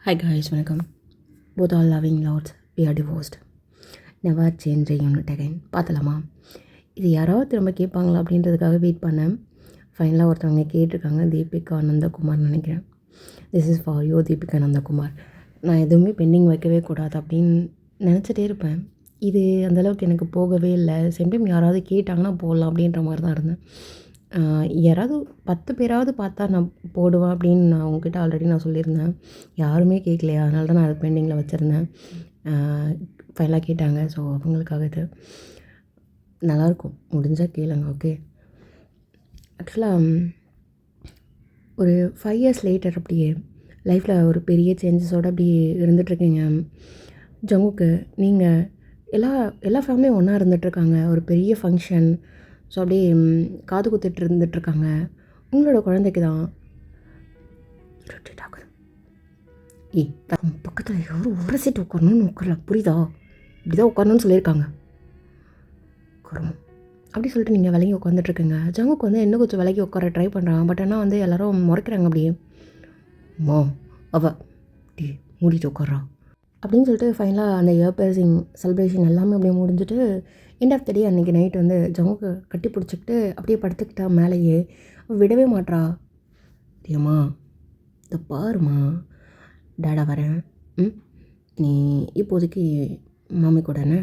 Hi guys, welcome. Both are loving lords, we are divorced. Never change a unit again. பார்த்தலாமா? இது யாராவது திரும்ப கேட்பாங்களா அப்படின்றதுக்காக வெயிட் பண்ணேன். ஃபைனலாக ஒருத்தவங்க கேட்டிருக்காங்க, தீபிகா நந்தகுமார் நினைக்கிறேன். This is for you Deepika Nandakumar. நான் எதுவுமே பெண்டிங் வைக்கவே கூடாது அப்படின்னு நினச்சிட்டே இருப்பேன். இது அந்தளவுக்கு எனக்கு போகவே இல்லை. சேம் டைம் யாராவது கேட்டாங்கன்னா போடலாம் அப்படின்ற மாதிரி தான் இருந்தேன். யாராவது 10 பேராவது பார்த்தா நான் போடுவேன் அப்படின்னு நான் உங்ககிட்ட ஆல்ரெடி நான் சொல்லியிருந்தேன். யாருமே கேட்கலையா, அதனால தான் நான் அது பெண்டிங்கில் வச்சுருந்தேன். ஃபைனலாக கேட்டாங்க. ஸோ அவங்களுக்காக இது நல்லாயிருக்கும், முடிஞ்சால் கேளுங்க. ஓகே, ஆக்சுவலாக ஒரு 5 இயர்ஸ் லேட்டர் அப்படியே லைஃப்பில் ஒரு பெரிய சேஞ்சஸோடு அப்படி இருந்துகிட்ருக்கீங்க. ஜங்குக்கு நீங்கள் எல்லா ஃபேமிலியும் ஒன்றா இருந்துகிட்ருக்காங்க. ஒரு பெரிய ஃபங்க்ஷன். ஸோ அப்படியே காது குத்திட்டு இருந்துகிட்ருக்காங்க. உங்களோட குழந்தைக்கு தான் பக்கத்தில் யாரும் ஒரு சீட்டு உட்காரணும்னு உட்காரல, புரியுதா? இப்படி தான் உட்காரணும்னு சொல்லியிருக்காங்க. உட்காரணும் அப்படி சொல்லிட்டு நீங்கள் விலகி உட்காந்துட்ருக்குங்க. ஜங்குக்கு வந்து இன்னும் கொஞ்சம் விலகி உட்கார ட்ரை பண்ணுறாங்க. பட் ஆனால் வந்து எல்லோரும் முறைக்கிறாங்க. அப்படியே மா டீ மூடிட்டு உட்கார்றா அப்படின்னு சொல்லிட்டு ஃபைனலாக அந்த இயர் பேசிங் செலிப்ரேஷன் எல்லாமே அப்படியே முடிஞ்சுட்டு எண்ட் ஆஃப் த டே அன்றைக்கி நைட் வந்து ஜங்குக்கு கட்டி பிடிச்சிக்கிட்டு அப்படியே படுத்துக்கிட்டா மேலேயே விடவே மாட்றா. ஏம்மா இதை பாருமா, டேடா வரேன், நீ இப்போதைக்கு மாமி கூடனே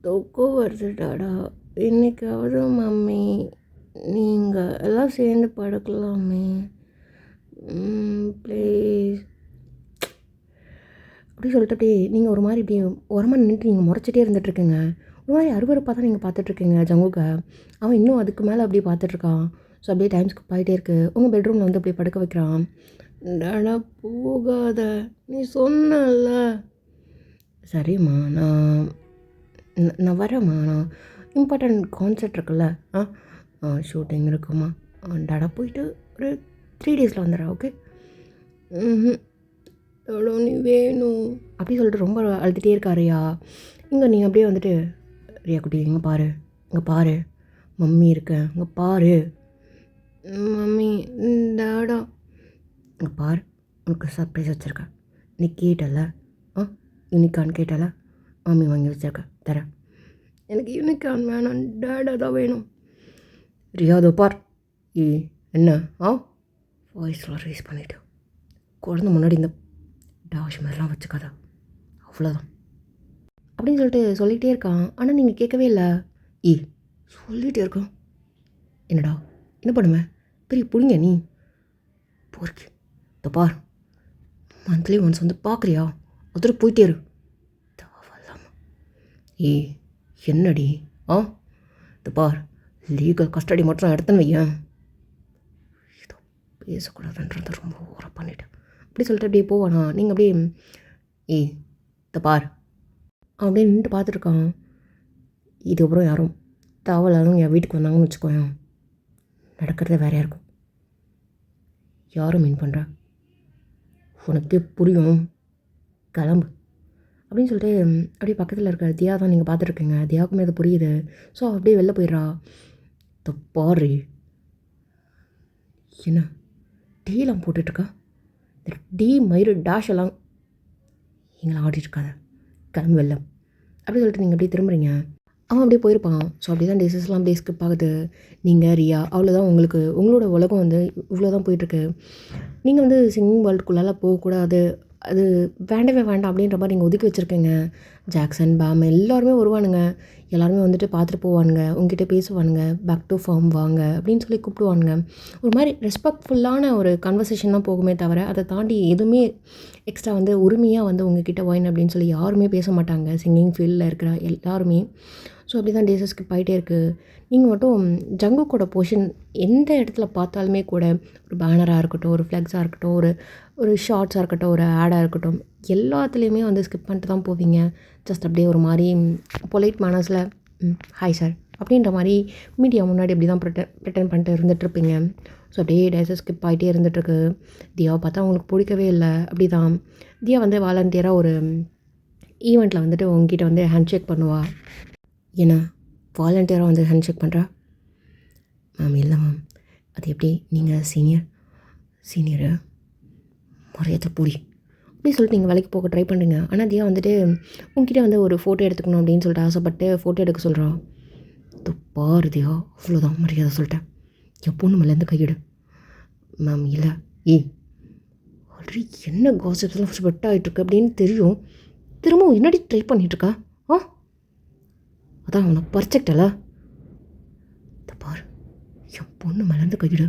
தூக்கம் வருது டாடா, இன்னைக்காவது மம்மி நீங்கள் எல்லாம் சேர்ந்து படுக்கலாமே ப்ளீஸ் அப்படி சொல்லிட்டு அப்படியே நீங்கள் ஒரு மாதிரி இப்படி உரமாக நின்றுட்டு நீங்கள் முறைச்சிட்டே இருந்துகிட்ருக்குங்க. ஒரு மாதிரி அருவருப்பாக தான் நீங்கள் பார்த்துட்ருக்கீங்க ஜங்குக்க. அவன் இன்னும் அதுக்கு மேலே அப்படியே பார்த்துட்ருக்கான். ஸோ அப்படியே டைம் ஸ்கிப் ஆகிட்டே இருக்குது. உங்கள் பெட்ரூமில் வந்து அப்படியே படுக்க வைக்கிறான். டாடா போகாத, நீ சொன்னல. சரிம்மா, நான் வரேம்மா, நான் இம்பார்ட்டண்ட் கான்சர்ட் இருக்குல்ல, ஷூட்டிங் இருக்குமா, டாடா போயிட்டு ஒரு 3 டேஸில் வந்துடுறா. ஓகே எவ்வளோ நீ வேணும் அப்படி சொல்லிட்டு ரொம்ப அழுதுகிட்டே இருக்காருயா. இங்கே நீ அப்படியே வந்துட்டு ரியா குட்டி இங்கே பாரு மம்மி இருக்கேன், இங்கே பாரு மம்மி டாடா, இங்கே பாரு உனக்கு சர்ப்ரைஸ் வச்சுருக்கேன். நீ கேட்டல, யூனிகார்ன் கேட்டல, மம்மி வாங்கி வச்சுருக்கேன், தரேன். எனக்கு யூனிகார்ன் வேணாம், டாடா தான் வேணும். ரியாதோ பார் என்ன வாய்ஸ்லாம் ரைஸ் பண்ணிவிட்டு குழந்தை முன்னாடி இந்த டாஷ் மாதிரிலாம் வச்சுக்காத, அவ்வளோதான் அப்படின்னு சொல்லிகிட்டே இருக்கான். ஆனால் நீங்கள் கேட்கவே இல்லை. சொல்லிகிட்டே இருக்கான். என்னடா என்ன பண்ணுவேன், பெரிய புரிங்க நீ போருக்கு. இந்த பார், மந்த்லி ஒன்ஸ் வந்து பார்க்குறியா, ஒருத்தர் போயிட்டே இரு தேவையில்லாம. என்னடி இந்த பார், லீகல் கஸ்டடி மட்டும் எடுத்துன்னு வையன், ஏதோ பேசக்கூடாதுன்றதை ரொம்ப ஓரம் பண்ணிவிட்டேன் அப்படி சொல்லிட்டு அப்படியே போவானா. நீங்கள் அப்படியே இந்த பார் அப்படியே நின்று பார்த்துருக்கான். இதுக்கப்புறம் யாரும் தேவையில்லாதவங்க என் வீட்டுக்கு வந்தாங்கன்னு வச்சுக்கோயேன், நடக்கிறதே வேறையாக இருக்கும். யாரும் மீன் பண்ணுறா, உனக்கே புரியும், கிளம்பு அப்படின்னு சொல்லிட்டு அப்படியே பக்கத்தில் இருக்க தியா தான் நீங்கள் பார்த்துருக்கீங்க. தியாவுக்குமே அது புரியுது. ஸோ அப்படியே வெளில போயிடுறா. பாரு என்ன டீலாம் போட்டுட்ருக்கா, டி மயிறு டேஷ் எல்லாம் எங்களை ஆடிட்டுருக்காத, கிளம்பி வெளில அப்படி சொல்லிட்டு நீங்கள் அப்படியே திரும்புறீங்க. அவன் அப்படியே போயிருப்பான். ஸோ அப்படி தான் டேஸஸ்லாம் அப்படியே ஸ்கிப் ஆகுது. நீங்கள் ரியா அவ்வளோதான், உங்களோட உலகம் வந்து இவ்வளோ தான் போயிட்டுருக்கு. நீங்கள் வந்து சிங்கிங் வேர்ல்டுக்குள்ளால் போகக்கூடாது, அது வேண்டவே வேண்டாம் அப்படின்ற மாதிரி நீங்கள் ஒதுக்கி வச்சுருக்கீங்க. ஜாக்சன் பேம் எல்லாருமே வருவானுங்க, எல்லாருமே வந்துட்டு பார்த்துட்டு போவானுங்க, உங்ககிட்ட பேசுவானுங்க, பேக் டு ஃபார்ம் வாங்க அப்படின்னு சொல்லி கூப்பிடுவானுங்க. ஒரு மாதிரி ரெஸ்பெக்ட்ஃபுல்லான ஒரு கன்வர்சேஷன் தான் போகுமே தவிர அதை தாண்டி எதுவுமே எக்ஸ்ட்ரா வந்து உரிமையாக வந்து உங்ககிட்ட ஒயின் அப்படின்னு சொல்லி யாருமே பேச மாட்டாங்க, சிங்கிங் ஃபீல்டில் இருக்கிற எல்லாருமே. ஸோ அப்படி தான் டேஸஸ் ஸ்கிப் ஆகிட்டே இருக்குது. நீங்கள் மட்டும் ஜங்குக்கோட போர்ஷன் எந்த இடத்துல பார்த்தாலுமே கூட, ஒரு பேனராக இருக்கட்டும், ஒரு ஃப்ளெக்ஸாக இருக்கட்டும், ஒரு ஷார்ட்ஸாக இருக்கட்டும், ஒரு ஆடாக இருக்கட்டும், எல்லாத்துலேயுமே வந்து ஸ்கிப் பண்ணிட்டு தான் போவீங்க. ஜஸ்ட் அப்படியே ஒரு மாதிரி பொலைட் மேனர்ஸில் ஹாய் சார் அப்படின்ற மாதிரி மீடியா முன்னாடி அப்படி தான் ப்ரிட்டன் பண்ணிட்டு இருந்துகிட்ருப்பீங்க. ஸோ அப்படியே டேஸஸ் ஸ்கிப் ஆகிட்டே இருந்துகிட்ருக்கு. தியாவை பார்த்தா அவங்களுக்கு பிடிக்கவே இல்லை. அப்படி தான் தியா வந்து வாலண்டியராக ஒரு ஈவெண்ட்டில் வந்துட்டு உங்ககிட்ட வந்து ஹேண்ட்ஷேக் பண்ணுவா. ஏன்னா வாலண்டியராக வந்து ஹேண்ட்ஷேக் பண்ணுறா. மேம் இல்லை மேம், அது எப்படி, நீங்கள் சீனியரு மரியாதை பூரி அப்படி சொல்லிட்டு நீங்கள் வேலைக்கு போக ட்ரை பண்ணுறீங்க. ஆனால் தியா வந்துட்டு உங்ககிட்ட வந்து ஒரு ஃபோட்டோ எடுத்துக்கணும் அப்படின்னு சொல்லிட்டு ஆசைப்பட்டு ஃபோட்டோ எடுக்க சொல்கிறா. இது பாரு தியா, அவ்வளோதான் மரியாதை சொல்லிட்டேன். என் பொண்ணு மேலேருந்து கையிடு. மேம் இல்லை. ஏய் ஆல்ரெடி என்ன காசிப்ஸ்லாம் ஸ்வெட் ஆகிட்டுருக்கு அப்படின்னு தெரியும், திரும்பவும் என்னடி ட்ரை பண்ணிகிட்ருக்கா? ஆ அதான் உனக்கு பர்ஃபெக்டல்ல. இதை பாரு, என் பொண்ணு மேலேருந்து கையிடு.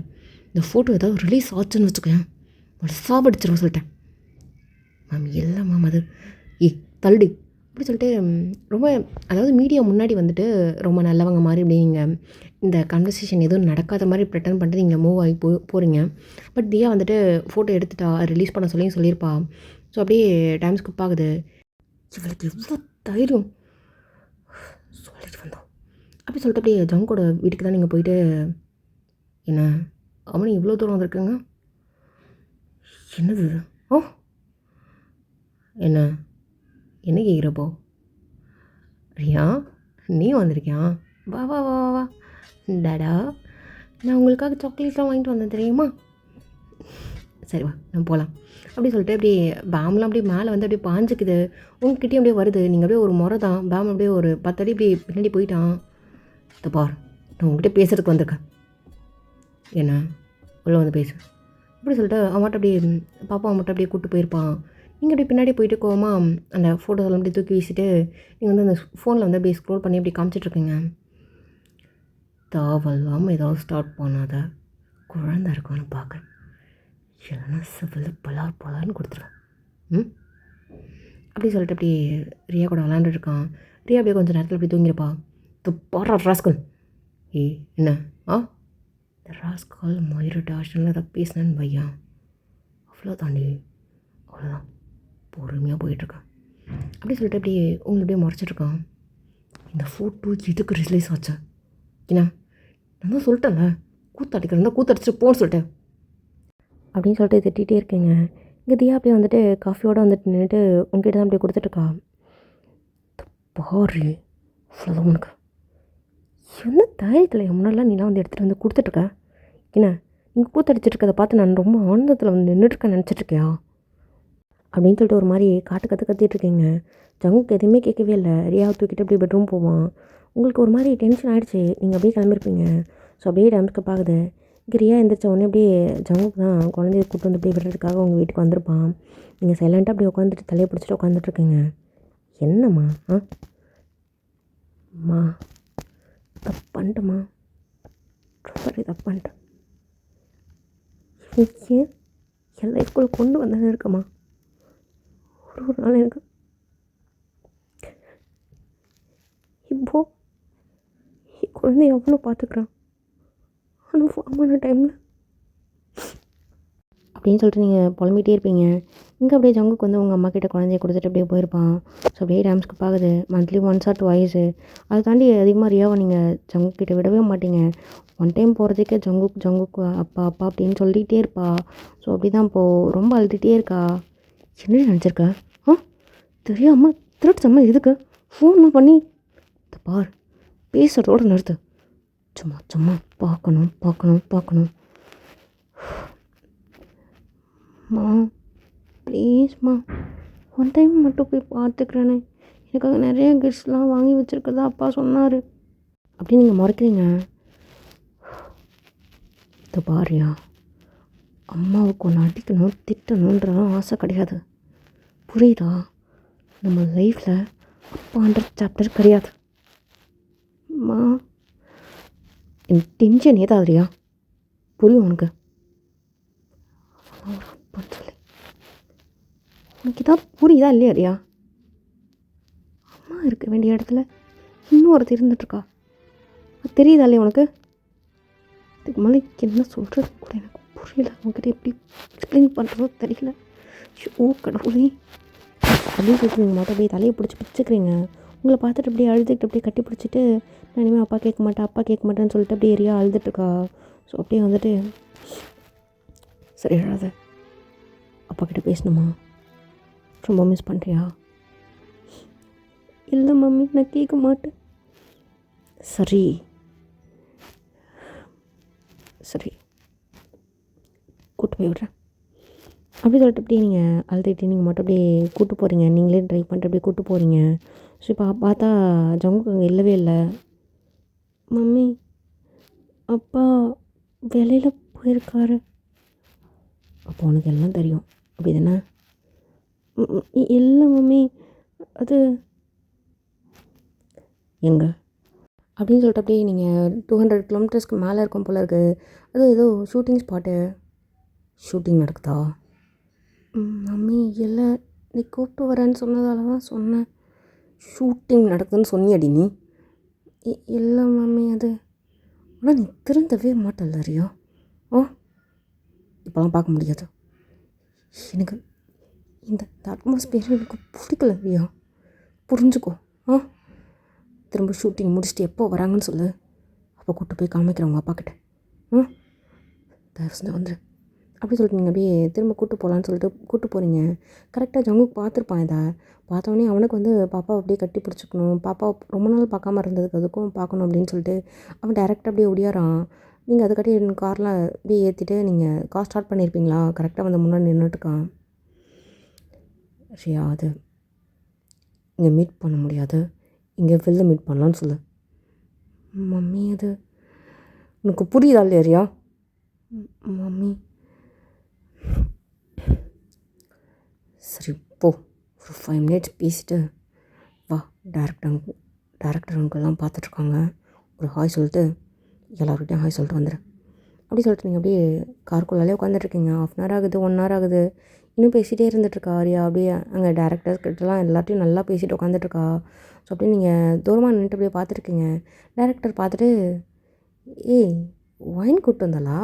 இந்த ஃபோட்டோ ஏதாவது ரிலீஸ் ஆச்சுன்னு வச்சுக்கேன், அவளை சாவடிச்சிருவ சொல்லிட்டேன். மேம் இல்லை மேம் அது தள்ளுடி அப்படி சொல்லிட்டு ரொம்ப, அதாவது மீடியா முன்னாடி வந்துட்டு ரொம்ப நல்லவங்க மாதிரி இப்படி நீங்கள் இந்த கன்வர்சேஷன் எதுவும் நடக்காத மாதிரி ப்ரிட்டன் பண்ணிட்டு நீங்கள் மூவ் ஆகி போகிறீங்க. பட் தியா வந்துட்டு ஃபோட்டோ எடுத்துட்டா, ரிலீஸ் பண்ண சொல்லியிருப்பா. ஸோ அப்படியே டைம் ஸ்கிப் ஆகுது. இவளுக்கு எவ்வளோ தைரியம் சொல்லிட்டு வந்தோம் அப்படி சொல்லிட்டு அப்படியே ஜங்கோட வீட்டுக்கு தான் நீங்கள் போயிட்டு, என்ன அவனு இவ்வளோ தூரம் வந்திருக்குங்க, என்னது ஓ என்ன என்ன கேட்குறப்போ? ரியா நீ வந்திருக்கியா? வா வா வா வா டாடா, நான் உங்களுக்காக சாக்லேட்லாம் வாங்கிட்டு வந்தேன் தெரியுமா? சரி வா நான் போகலாம் அப்படி சொல்லிட்டு அப்படியே பேம்லாம் அப்படியே மேலே வந்து அப்படியே பாஞ்சிக்குது, உங்ககிட்டயும் அப்படியே வருது. நீங்கள் அப்படியே ஒரு முறை தான் பேம் அப்படியே ஒரு 10 அடி இப்படி பின்னாடி போயிட்டான். இதை பார், நான் உங்ககிட்ட பேசுறதுக்கு வந்திருக்கேன், என்ன உள்ளே வந்து பேசு அப்படி சொல்லிட்டு அவன்கிட்ட அப்படியே பாப்பா அவன்கிட்ட அப்படியே கூப்பிட்டு போயிருப்பான். நீங்கள் அப்படியே பின்னாடி போயிட்டு கோவமா அந்த ஃபோட்டோஸெல்லாம் அப்படியே தூக்கி வீசிட்டு நீங்கள் வந்து அந்த ஃபோனில் வந்து அப்படியே ஸ்க்ரோல் பண்ணி அப்படி காமிச்சிட்ருக்கீங்க. தாவல்லாமல் ஏதாவது ஸ்டார்ட் பண்ணாத, குழந்தை இருக்கான்னு பார்க்க, இல்லைன்னா சிவில் பலார்னு கொடுத்துருவேன். அப்படி சொல்லிட்டு அப்படியே ரியா கூட விளாண்டுருக்கான். ரியா அப்படியே கொஞ்சம் நேரத்தில் அப்படி தூங்கிருப்பா. பாடுறா ராஸ்கல். என்ன இந்த ராஸ்கல் மயிறு டாஷனில் ஏதாவது பேசினேன்னு வையா, அவ்வளோ தாண்டி அவ்வளோதான், பொறுமையாக போயிட்டுருக்கான். அப்படி சொல்லிட்டு அப்படியே உங்களை அப்படியே முறைச்சிட்ருக்கான். இந்த ஃபோட்டோ எதுக்கு ரிலீஸ் ஆச்சு? என்ன நான் தான் சொல்லிட்டேன்ல, கூத்தடிக்கிறதா கூத்தடிச்சிட்டு போன்னு சொல்லிட்டேன் அப்படின்னு சொல்லிட்டு திட்டிகிட்டே இருக்கீங்க. இங்கே தியா அப்படியே வந்துட்டு காஃபியோடு வந்துட்டு நின்றுட்டு உங்ககிட்ட தான் அப்படியே கொடுத்துட்ருக்கா. பாரு அவ்வளோதான் உனக்கு, என்ன தைரியத்தில் முன்னாடிலாம் நீலாம் வந்து எடுத்துகிட்டு வந்து கொடுத்துட்ருக்க, என்ன நீங்கள் கூத்தடிச்சிட்ருக்கதை பார்த்து நான் ரொம்ப ஆனந்தத்தில் வந்து நின்றுட்டுருக்கேன் நினச்சிட்ருக்கியா அப்படின்னு சொல்லிட்டு ஒரு மாதிரி கத்திட்டுருக்கீங்க. ஜங்குக்கு எதுவுமே கேட்கவே இல்லை. ரியாவை தூக்கிட்டு அப்படியே பெட்ரூம் போவான். உங்களுக்கு ஒரு மாதிரி டென்ஷன் ஆகிடுச்சு, நீங்கள் அப்படியே கிளம்பிருப்பீங்க. ஸோ அப்படியே டைம்ஸ்க்கு பார்க்குது. இங்கே ரியா எந்திரிச்ச உடனே அப்படியே ஜங்குக்கு தான் குழந்தைய கூப்பிட்டு வந்து அப்படியே விடுறதுக்காக உங்கள் வீட்டுக்கு வந்திருப்பான். நீங்கள் சைலண்ட்டாக அப்படியே உட்காந்துட்டு தலையை பிடிச்சிட்டு உட்காந்துட்ருக்கீங்க. என்னம்மா அம்மா தப்பு பண்ணிட்டேம்மா, ரொம்ப தப்பு பண்ணிட்டேன், ஏன் என் லைஃப்குள்ளே கொண்டு வந்தானே இருக்கம்மா, ஒரு நாள் எனக்கு இப்போது என் குழந்தைய எவ்வளோ பார்த்துக்குறான், ஆனால் ஃபார்மான டைமில் அப்படின்னு சொல்லிட்டு நீங்கள் புலம்பிகிட்டே இருப்பீங்க. இங்கே அப்படியே ஜங்குக்கு வந்து உங்கள் அம்மா கிட்ட குழந்தைய கொடுத்துட்டு அப்படியே போயிருப்பான். ஸோ அப்படியே டைம்ஸ்க்கு பார்க்குது. மந்த்லி ஒன்ஸ் ஆர் டுவைஸு, அதை தாண்டி அதிகமாக ரியாவை நீங்கள் ஜங்கு கிட்ட விடவே மாட்டீங்க. ஒன் டைம் போகிறதுக்கே ஜங்குக்கு அப்பா அப்பா அப்படின்னு சொல்லிகிட்டே இருப்பா. ஸோ அப்படி தான் இப்போது ரொம்ப அழுதுகிட்டே இருக்கா. என்ன நினச்சிருக்க? தெரியாமல் திருட்டு சம்மா இதுக்கு ஃபோன்லாம் பண்ணி இந்த பார் பேசுகிறதோடு நிறுத்து, சும்மா பார்க்கணும். மா ப்ளீஸ்மா, ஒன் டைம் மட்டும் போய் பார்த்துக்கிறேனே, எனக்காக நிறைய கிஃப்ட்ஸ்லாம் வாங்கி வச்சுருக்கதா அப்பா சொன்னார் அப்படின்னு நீங்கள் மறைக்கிறீங்க. இந்த பாரியா, அம்மாவுக்கு ஒன்று அடிக்கணும் திட்டணுன்றலாம் ஆசை கிடையாது, புரியுதா? நம்ம லைஃப்பில் அப்பான்ற சாப்டர் கிடையாது. அம்மா என் டென்ஷன் ஏதாவதுரியா, புரியும் உனக்கு? அப்பான்னு சொல்லி உனக்கு ஏதாவது புரியுதா இல்லையா ரியா? அம்மா இருக்க வேண்டிய இடத்துல இன்னும் ஒருத்தர் இருந்துட்டுருக்கா, அது தெரியுதா இல்லையா உனக்கு? இதுக்கு மேலே என்ன சொல்கிறது கூட எனக்கு புரியல, உங்ககிட்ட எப்படி எக்ஸ்பிளைன் பண்ணுறதோ தெரியல. ஓ கடவுளே, அப்படியே சொல்லிட்டு நீங்கள் மட்டும் அப்படியே தலையை பிடிச்சி பிடிச்சிக்கிறீங்க. உங்களை பார்த்துட்டு அப்படியே அழுதுகிட்டு அப்படியே கட்டி பிடிச்சிட்டு, நான் இனிமேல் அப்பா கேட்க மாட்டேன்னு சொல்லிட்டு அப்படியே ரியா அழுதுட்டுருக்கா. ஸோ அப்படியே வந்துட்டு சரி அழாத, அப்பா கிட்ட பேசணுமா, ரொம்ப மிஸ் பண்ணுறியா? இல்லை மம்மி நான் கேட்க மாட்டேன். சரி கூட்டு போய் விட்றேன், அப்படி சொல்லிட்டு அப்படியே நீங்கள் அழுதுகிட்டு நீங்கள் மட்டும் அப்படியே கூப்பிட்டு போகிறீங்க, நீங்களே ட்ரைவ் பண்ணிட்டு அப்படியே கூப்பிட்டு போகிறீங்க. ஸோ இப்போ பார்த்தா ஜங்குக் அங்கே இல்லவே இல்லை. மம்மி, அப்பா வெளியில் போயிருக்காரு. அப்போ உனக்கு எல்லாம் தெரியும் அப்படி தானே? இல்லை மம்மி, அது எங்கே அப்படின்னு சொல்லிட்டு அப்படியே நீங்கள் 200 கிலோமீட்டர்ஸ்க்கு மேலே இருக்கும் போல இருக்குது. அது ஏதோ ஷூட்டிங் ஸ்பாட்டு. ஷூட்டிங் நடக்குதா? மம்மி இல்லை, நீ கூப்பிட்டு வரேன்னு சொன்னதால தான் சொன்னேன். ஷூட்டிங் நடக்குதுன்னு சொன்னியடி நீ? இல்லை மம்மி, அது ஆனால் நீ திருந்தவே மாட்டல்ல ரியா. ஓ, இப்போலாம் பார்க்க முடியாது. எனக்கு இந்த அட்மாஸ்பியர் எனக்கு பிடிக்கல ரியா, புரிஞ்சுக்கோ. திரும்ப ஷூட்டிங் முடிச்சுட்டு எப்போ வராங்கன்னு சொல்லு, அப்போ கூப்பிட்டு போய் காமிக்கிறவங்க அப்பா கிட்ட. தயவு செஞ்சு வந்துடு அப்படி சொல்லிட்டு நீங்கள் அப்படியே திரும்ப கூப்பிட்டு போகலான்னு சொல்லிட்டு கூப்பிட்டு போகிறீங்க. கரெக்டாக ஜங்குக்கு பார்த்துருப்பான். இதை பார்த்தோன்னே அவனுக்கு வந்து பாப்பா அப்படியே கட்டி பிடிச்சிக்கணும், பாப்பா ரொம்ப நாள் பார்க்காம இருந்ததுக்கு அதுக்கும் பார்க்கணும் அப்படின்னு சொல்லிட்டு அவன் டேரெக்டாக அப்படியே ஒடியாரான். நீங்கள் அதுக்காட்டி காரில் அப்படியே ஏற்றிட்டு நீங்கள் கார் ஸ்டார்ட் பண்ணியிருப்பீங்களா? கரெக்டாக வந்து முன்னாடி நின்றுட்டுருக்கான். ரியா, அது இங்கே மீட் பண்ண முடியாது, இங்கே வெளில மீட் பண்ணலான்னு சொல்லு. மம்மி, அது உனக்கு புரியுதா இல்லையா ரியா? மம்மி, சரி போ, ஒரு 5 மினிட்ஸ் பேசிட்டு வா. டேரக்டர் அங்கெல்லாம் பார்த்துட்ருக்காங்க, ஒரு ஹாய் சொல்லிட்டு எல்லாருக்கிட்டையும் ஹாய் சொல்லிட்டு வந்துடு. அப்படி சொல்லிட்டு நீங்கள் அப்படியே காருக்குள்ளாலே உட்காந்துட்ருக்கீங்க. 1/2 hour ஆகுது, 1 hour ஆகுது. இன்னும் பேசிகிட்டே இருந்துகிட்ருக்கா ஆரியா. அப்படியே அங்கே டேரக்டர்கிட்டலாம் எல்லாத்தையும் நல்லா பேசிட்டு உட்காந்துட்ருக்கா. ஸோ அப்படியே நீங்கள் தூரமாக நின்றுட்டு அப்படியே பார்த்துருக்கீங்க. டேரக்டர் பார்த்துட்டு, ஏய் ஒயின் கூப்பிட்டு வந்தாளா,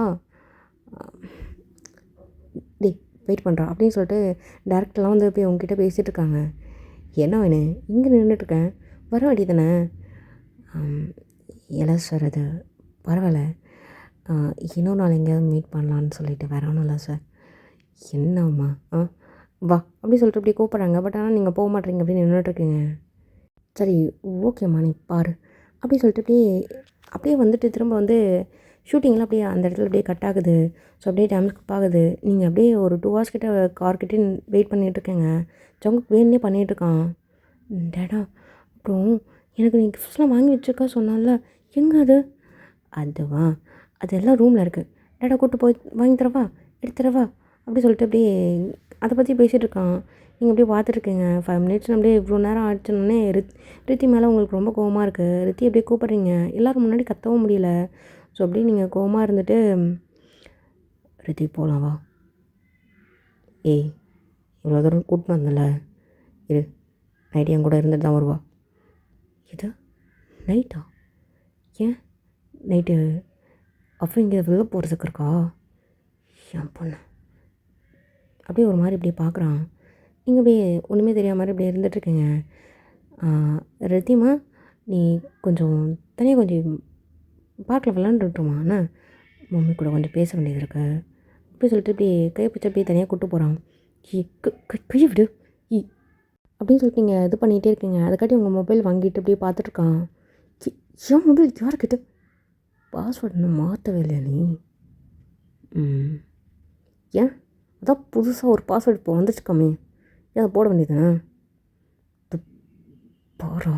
டேய் வெயிட் பண்ணுறா அப்படின்னு சொல்லிட்டு டேரக்டர்லாம் வந்து போய் உங்ககிட்ட பேசிகிட்டு இருக்காங்க. என்ன வேணும், இங்கே நின்றுட்டுருக்கேன், வர வேண்டியது தானே? இல்லை சார், அது பரவாயில்ல, இன்னொரு நாள் எங்கேயாவது மீட் பண்ணலான்னு சொல்லிட்டு வேற ஒன்றும் இல்லை சார். என்னம்மா, வா அப்படி சொல்லிட்டு அப்படியே கூப்பிட்றாங்க. பட் ஆனால் நீங்கள் போக மாட்டேறீங்க அப்படின்னு நின்றுட்டுருக்கீங்க. சரி ஓகேம்மா, நீ பாரு அப்படி சொல்லிட்டு அப்படியே வந்துட்டு திரும்ப வந்து ஷூட்டிங்கில் அப்படியே அந்த இடத்துல அப்படியே கட் ஆகுது. ஸோ அப்படியே டைம் ஸ்கிப் ஆகுது. நீங்கள் அப்படியே ஒரு 2 hours கிட்ட கார்கிட்டே வெயிட் பண்ணிகிட்ருக்கேங்க. ஜங்குக் வேணுன்னே பண்ணிகிட்ருக்கான். டேடா, அப்புறம் எனக்கு நீ கிஃப்ட்ஸ்லாம் வாங்கி வச்சுருக்கா சொன்னால, எங்கே அது? அதுவா, அது எல்லாம் ரூமில் இருக்குது. டேடா கூப்பிட்டு போய் வாங்கி தரவா, எடுத்துறவா அப்படி சொல்லிட்டு அப்படியே அதை பற்றி பேசிகிட்டு இருக்கான். நீங்கள் அப்படியே பார்த்துட்ருக்கீங்க. 5 மினிட்ஸ் அப்படியே இவ்வளோ நேரம் ஆச்சுன்னே ரித்தி மேலே உங்களுக்கு ரொம்ப கோவமாக இருக்குது. ரித்தி அப்படியே கூப்பிட்றீங்க, எல்லோரும் முன்னாடி கத்தவும் முடியல. ஸோ அப்படியே நீங்கள் கோவமாக இருந்துட்டு, ரித்தி போகலாம் வா. ஏய், இவ்வளோ தூரம் கூட்டின்னு வந்தல, இரு, நைட்டு என் கூட இருந்துட்டு தான் வருவா. இது நைட்டா? ஏன் நைட்டு அப்போ இங்கே வெளில போகிறதுக்கு இருக்கா? என் பொண்ணு அப்படியே ஒரு மாதிரி இப்படியே பார்க்குறான். நீங்கள் அப்படியே ஒன்றுமே தெரியாத மாதிரி இப்படியே இருந்துகிட்ருக்கீங்க. ரித்திமா, நீ கொஞ்சம் தனியாக கொஞ்சம் பார்க்கில் விளாண்டுட்டுமா, அண்ணா மம்மி கூட கொஞ்சம் பேச வேண்டியது இருக்கு அப்படி சொல்லிட்டு இப்படி கையை பிடிச்சி அப்படியே தனியாக கூப்பிட்டு போகிறான். கையை விடு அப்படின்னு சொல்லிட்டு நீங்கள் இது பண்ணிகிட்டே இருக்கீங்க. அதுக்காட்டி உங்கள் மொபைல் வாங்கிட்டு அப்படியே பார்த்துட்ருக்கான். என் மொபைல் யாருக்கிட்ட? பாஸ்வேர்டு இன்னும் மாற்றவே இல்லையா நீ? ஏன், அதான் புதுசாக ஒரு பாஸ்வேர்டு இப்போ வந்துச்சுக்காமே, ஏன் அதை போட வேண்டியதுதானே? பாரா,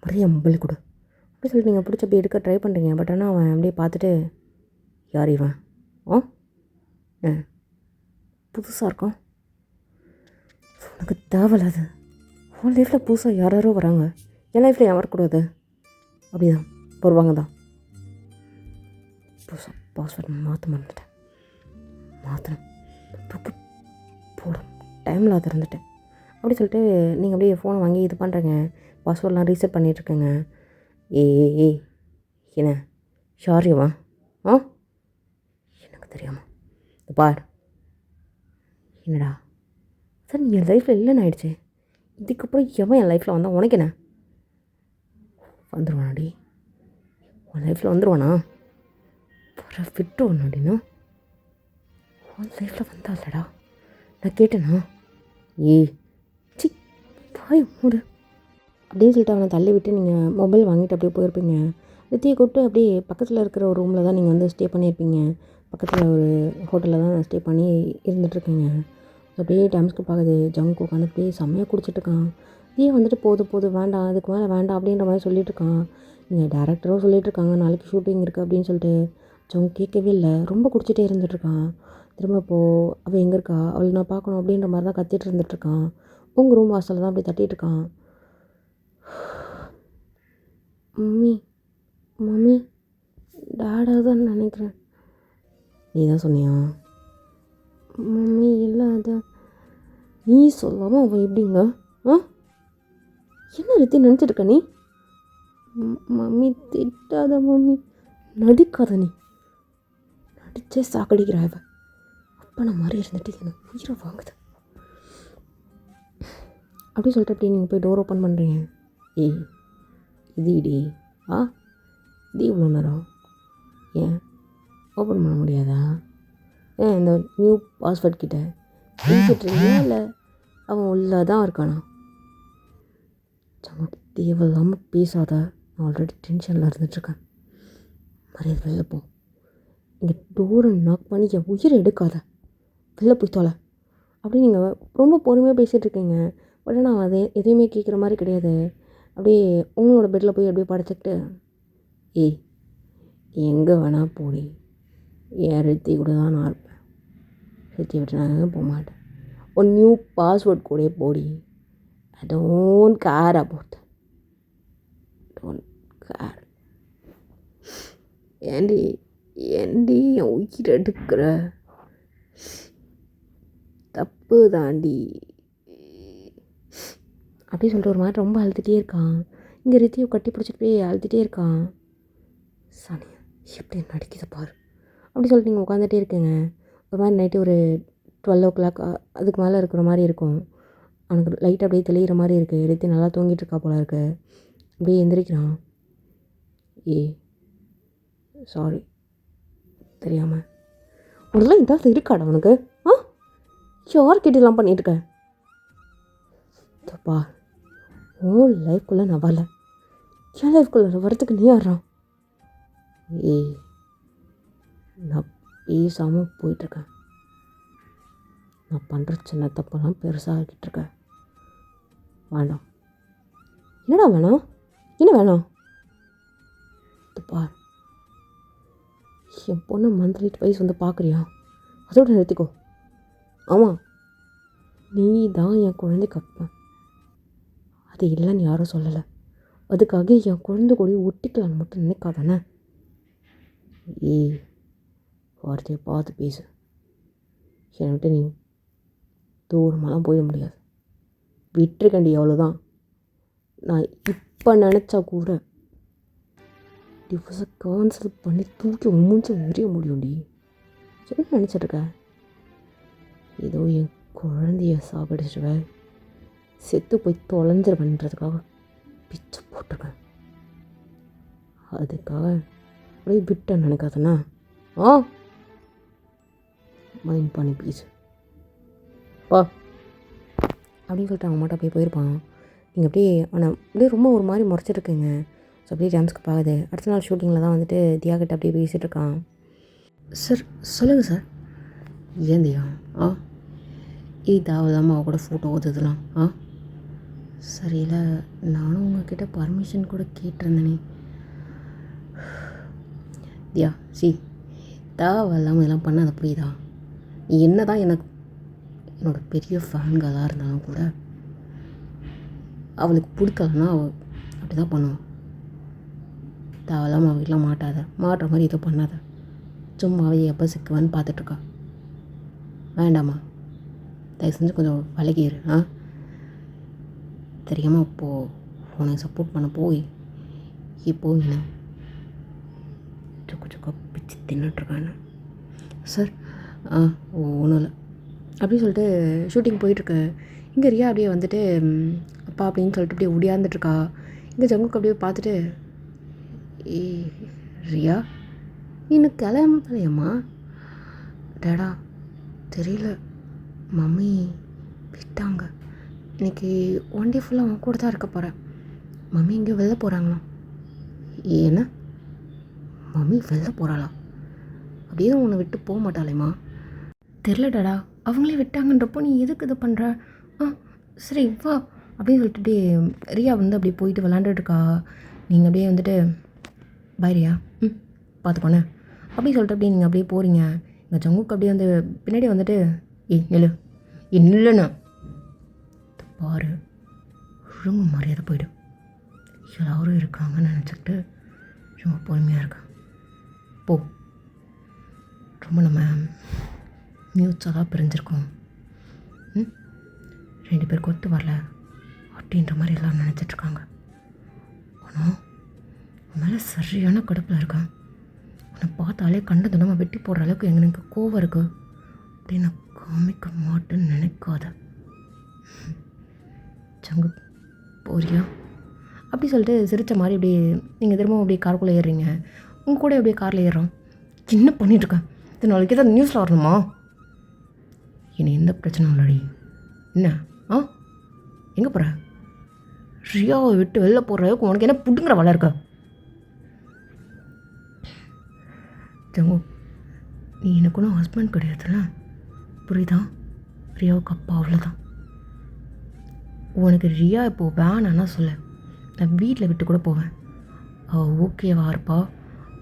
நிறைய மொபைல் கொடு அப்படி சொல்லிட்டு நீங்கள் பிடிச்ச அப்படியே எடுக்க ட்ரை பண்ணுறீங்க. பட் ஆனால் அவன் அப்படியே பார்த்துட்டு, யார் இவன்? புதுசாக இருக்கான், உனக்கு தேவையில்லாது. உன் லைஃப்பில் புதுசாக யாரோ வராங்க, என் லைஃப்பில் ஏன் வரக்கூடாது? அப்படிதான் வருவாங்க தான். புதுசாக பாஸ்வேர்டு மாற்ற மறந்துட்டேன், மாற்றணும், தூக்கி போட டைமில் அதை இருந்துட்டேன் அப்படி சொல்லிட்டு நீங்கள் அப்படியே ஃபோனை வாங்கி இது பண்ணுறீங்க. பாஸ்வேர்டெலாம் ரீசெட் பண்ணிகிட்ருக்கேங்க. ஏய் என்ன ஷாரியவா? எனக்கு தெரியாமா? பார், என்னடா சார், நீ என் லைஃப்பில் இல்லைன்னு ஆயிடுச்சு. இதுக்கப்புறம் எவன் என் லைஃப்பில் வந்தால் உனக்கு என்ன? வந்துடுவானாடி, உன் லைஃப்பில் வந்துடுவானா? வர விட்டுருவானா அப்படின்னா? உன் லைஃப்பில் வந்தா இல்லைடா, நான் கேட்டேனா? ஏய் சி, பாய் மூடு அப்படின்னு சொல்லிட்டு அவனை தள்ளி விட்டு நீங்கள் மொபைல் வாங்கிட்டு அப்படியே போயிருப்பீங்க. ரித்தியை கூப்பிட்டு அப்படியே பக்கத்தில் இருக்கிற ஒரு ரூமில் தான் நீங்கள் வந்து ஸ்டே பண்ணியிருப்பீங்க. பக்கத்தில் ஒரு ஹோட்டலில் தான் ஸ்டே பண்ணி இருந்துகிட்ருக்கேங்க. அப்படியே டைம்ஸ்க்கு பார்க்குது ஜங்க் உட்காந்து அப்படியே செம்மையாக குடிச்சிட்ருக்கான். ஏன் வந்துட்டு போதும் வேண்டாம், அதுக்கு மேலே வேண்டாம் அப்படின்ற மாதிரி சொல்லிகிட்ருக்கான். இங்கே டேரக்டரும் சொல்லிகிட்ருக்காங்க நாளைக்கு ஷூட்டிங் இருக்குது அப்படின்னு சொல்லிட்டு. ஜங்க் கேட்கவே இல்லை, ரொம்ப குடிச்சிட்டே இருந்துகிட்ருக்கான். திரும்ப இப்போது அவள் எங்கே இருக்கா, அவளை நான் பார்க்கணும் அப்படின்ற மாதிரி தான் கத்திட்டு இருந்துகிட்ருக்கான். உங்கள் ரூம் வாசலில் தான் அப்படி தட்டிகிட்ருக்கான். மம்மி மம்மி டேடாக தான் நினைக்கிறேன். நீ தான் சொன்னியா? மம்மி இல்லை, அதான் நீ சொல்லாமல் அவன் எப்படிங்க? ஆ என்ன ரித்தி நினச்சிட்ருக்க நீ? மம்மி திட்டாத மம்மி, நடிக்காத நீ. நடிச்சே சாக்கடிக்கிற அவன் அப்பனை மாதிரி இருந்துட்டு எனக்கு உயிரை வாங்குது அப்படி சொல்லிட்டு அப்படி நீங்கள் போய் டோர் ஓப்பன் பண்ணுறீங்க. ஏய் இது இடி இது இவ்வளோ நேரம் ஏன் ஓப்பன் பண்ண முடியாதா? ஏன் இந்த நியூ பாஸ்வேர்ட் கிட்ட பேசிட்டுருக்கியா இல்லை அவன் உள்ளே தான் இருக்கானா? சம தேவையில்லாமல் பேசாத, நான் ஆல்ரெடி டென்ஷனில் இருந்துகிட்ருக்கேன். மரியாதை வெளில போ. இங்கே டோரை நாக் பண்ணி என் உயிரை எடுக்காத, வெளில போய் தொலை அப்படின்னு நீங்கள் ரொம்ப பொறுமையாக பேசிகிட்ருக்கீங்க. பட் ஆனால் அதை எதையுமே கேட்குற மாதிரி கிடையாது. அப்படியே உங்களோட பெட்டில் போய் அப்படியே படைச்சிக்கிட்டு, ஏய் எங்கே வேணால் போடி, என் ரித்தி கூட தான் நான் இருப்பேன், ரித்தி விட்டு நான் எங்கே போக மாட்டேன், ஒரு நியூ பாஸ்வேர்ட் கூட போடி, I don't care about, don't care. ஏண்டி ஏண்டி என் உயிர் எடுக்கிற? தப்பு தாண்டி அப்படி சொல்லிட்டு ஒரு மாதிரி ரொம்ப அழுதுகிட்டே இருக்கான். இங்கே ரித்தியை கட்டி பிடிச்சிக்கிட்டே அழுதுகிட்டே இருக்கான். சனியா எப்படி நடிக்குது பாரு அப்படி சொல்லிட்டு நீங்கள் உட்காந்துட்டே இருக்கீங்க. ஒரு மாதிரி நைட்டு ஒரு 12 o'clock அதுக்கு மேலே இருக்கிற மாதிரி இருக்கும். அவனுக்கு லைட் அப்படியே தெளிகிற மாதிரி இருக்குது. ரித்தி நல்லா தூங்கிட்டு இருக்கா போல இருக்கு. அப்படியே எந்திரிக்கிறான். சாரி தெரியாமல். உனக்குலாம் இதாவது இருக்காடா உனக்கு? யார்கிட்ட எல்லாம் பண்ணிட்டுருக்க? தப்பா உன் லைஃப்குள்ளே நான் வரல, என் லைஃப்குள்ளே வரத்துக்கு நீ யாரான்? நான் பேசாமல் போயிட்டுருக்கேன். நான் பண்ணுற சின்ன தப்பெல்லாம் பெருசாக ஆகிட்டுருக்கேன். வேண்டாம். என்னடா வேணாம்? என்ன வேணாம்? தப்பா என் பொண்ணை மந்த்லி ட்வைஸ் வந்து பார்க்குறியா? அதோட நிறுத்திக்கோ. ஆமாம், நீ தான் என் குழந்தைக்கு அப்பா. அது இல்லைன்னு யாரும் சொல்லலை. அதுக்காக என் குழந்தை கூட ஒட்டிக்கலான்னு மட்டும் நினைக்காதானே? வார்த்தையை பார்த்து பேசு. என்னை விட்டு நீ தூரமாலாம் போயிட முடியாது. விட்டுருக்கண்டி அவ்வளோதான். நான் இப்போ நினச்சா கூட டிவோர்ஸை கேன்சல் பண்ணி தூக்கி மூஞ்சி எறிய முடியும்டி. என்ன நினச்சிட்ருக்க? ஏதோ என் குழந்தைய சாப்பிடுச்சுவ செத்து போய் தொலைஞ்சிருவேன்றதுக்காக பிச்சை போட்டிருக்கேன். அதுக்காக அப்படியே விட்டேன்னு நினைக்காதண்ணா. மைண்ட் பண்ணி ப்ளீஸ் பா அப்படின்னு சொல்லிட்டு அவன் மட்டும் அப்படியே போயிருப்பான். நீங்கள் அப்படியே அவனை அப்படியே ரொம்ப ஒரு மாதிரி முறைச்சிட்ருக்கீங்க. ஸோ அப்படியே டான்ஸ்க்கு பார்க்குது. அடுத்த நாள் ஷூட்டிங்கில் தான் வந்துட்டு தியா கிட்ட அப்படியே பேசிகிட்டு இருக்கான். சார் சொல்லுங்கள் சார். ஏன் தியா இதாவதாமல் அவள் கூட ஃபோட்டோ ஓதுதலாம் சரியில்லை. நானும் உங்ககிட்ட பர்மிஷன் கூட கேட்டிருந்தேனே. தியா தேவையில்லாமல் இதெல்லாம் பண்ணாத புரியுதா? நீ என்ன தான் எனக்கு என்னோடய பெரிய ஃபேன்களாக இருந்தாலும் கூட அவளுக்கு பிடிக்கலன்னா அவள் அப்படி தான் பண்ணுவான். தேவையில்லாமல் அவகிட்டலாம் மாட்டுற மாதிரி எதுவும் பண்ணாத. சும்மாவே எப்போ சிக்குவான்னு பார்த்துட்ருக்கா. வேண்டாமா, தயவு செஞ்சு கொஞ்சம் விலகிரு. தெரியாமல் இப்போது உனக்கு சப்போர்ட் பண்ண போய் இப்போது என்ன சொக்க பிச்சு தின்னுட்ருக்கான்னு. சார் ஒன்றும் இல்லை அப்படின்னு சொல்லிட்டு ஷூட்டிங் போயிட்டுருக்கு. இங்கே ரியா அப்படியே வந்துட்டு அப்பா அப்படின்னு சொல்லிட்டு அப்படியே ஒடியாந்துட்டுருக்கா. இங்கே ஜங்குக்கு அப்படியே பார்த்துட்டு, ரியா இன்னும் கிளம்பலையம்மா? டேடா தெரியல, மம்மி விட்டாங்க. இன்றைக்கி ஒன் டே ஃபுல்லாக அவன் கூட தான் இருக்க போகிறேன். மம்மி எங்கேயோ வெளில போகிறாங்களாம். ஏன்னா மம்மி வெளில போகிறாளா? அப்படியே உன்னை விட்டு போக மாட்டாளேம்மா. தெரிலடாடா, அவங்களே விட்டாங்கன்றப்போ நீ எதுக்கு இது பண்ணுற? ஆ சரி வா அப்படின்னு சொல்லிட்டு அப்படியே ரியா வந்து அப்படியே போயிட்டு விளாண்டுட்டுருக்கா. நீங்கள் அப்படியே வந்துட்டு பாய் ரியா, பார்த்துக்கோண்ணே அப்படின்னு சொல்லிட்டு அப்படியே நீங்கள் அப்படியே போகிறீங்க. எங்கள் ஜங்குக்கு அப்படியே வந்து பின்னாடி வந்துட்டு நில்லு நில்லுண்ணா பாரு, ஒழுங்கு மரியாதை போய்டும். எல்லாரும் இருக்காங்கன்னு நினச்சிக்கிட்டு ரொம்ப பொறுமையாக இருக்கேன். போ, ரொம்ப நம்ம மியூச்சுவலாக பிரிஞ்சிருக்கோம். 2 பேருக்கு ஒத்து வரல அப்படின்ற மாதிரி எல்லாம் நினச்சிட்ருக்காங்க. ஆனால் உன் மேலே சரியான கடுப்பில் இருக்கேன். உன்னை பார்த்தாலே கண்ட தினமாக வெட்டி போடுற அளவுக்கு எனக்கு கோவம் இருக்குது அப்படின்னு நான் காமிக்க மாட்டேன்னு நினைக்காத. சங்கு போறியா அப்படி சொல்லிட்டு சிரித்த மாதிரி அப்படியே நீங்கள் திரும்ப அப்படியே காருக்குள்ளே ஏறுறீங்க. உங்கள் கூட அப்படியே காரில் ஏறுறோம். என்ன பண்ணிகிட்ருக்கேன்? இது நாளைக்கு ஏதாவது நியூஸில் வரணுமா? இனி எந்த பிரச்சனையும் இல்லடி. என்ன எங்கே போகிற? ரியாவை விட்டு வெளில போகிற அளவுக்கு உனக்கு என்ன புட்டுங்கிற வலை இருக்க? ஜங்கு, நீ எனக்கு ஒன்றும் ஹஸ்பண்ட் கிடையாதுல்ல, புரியுதா? ரியாவுக்கு அப்பா, அவ்வளோதான். உனக்கு ரியா இப்போது வேணான்னா சொல்ல, நான் வீட்டில் விட்டு கூட போவேன். அவள் ஓகேவா இருப்பா,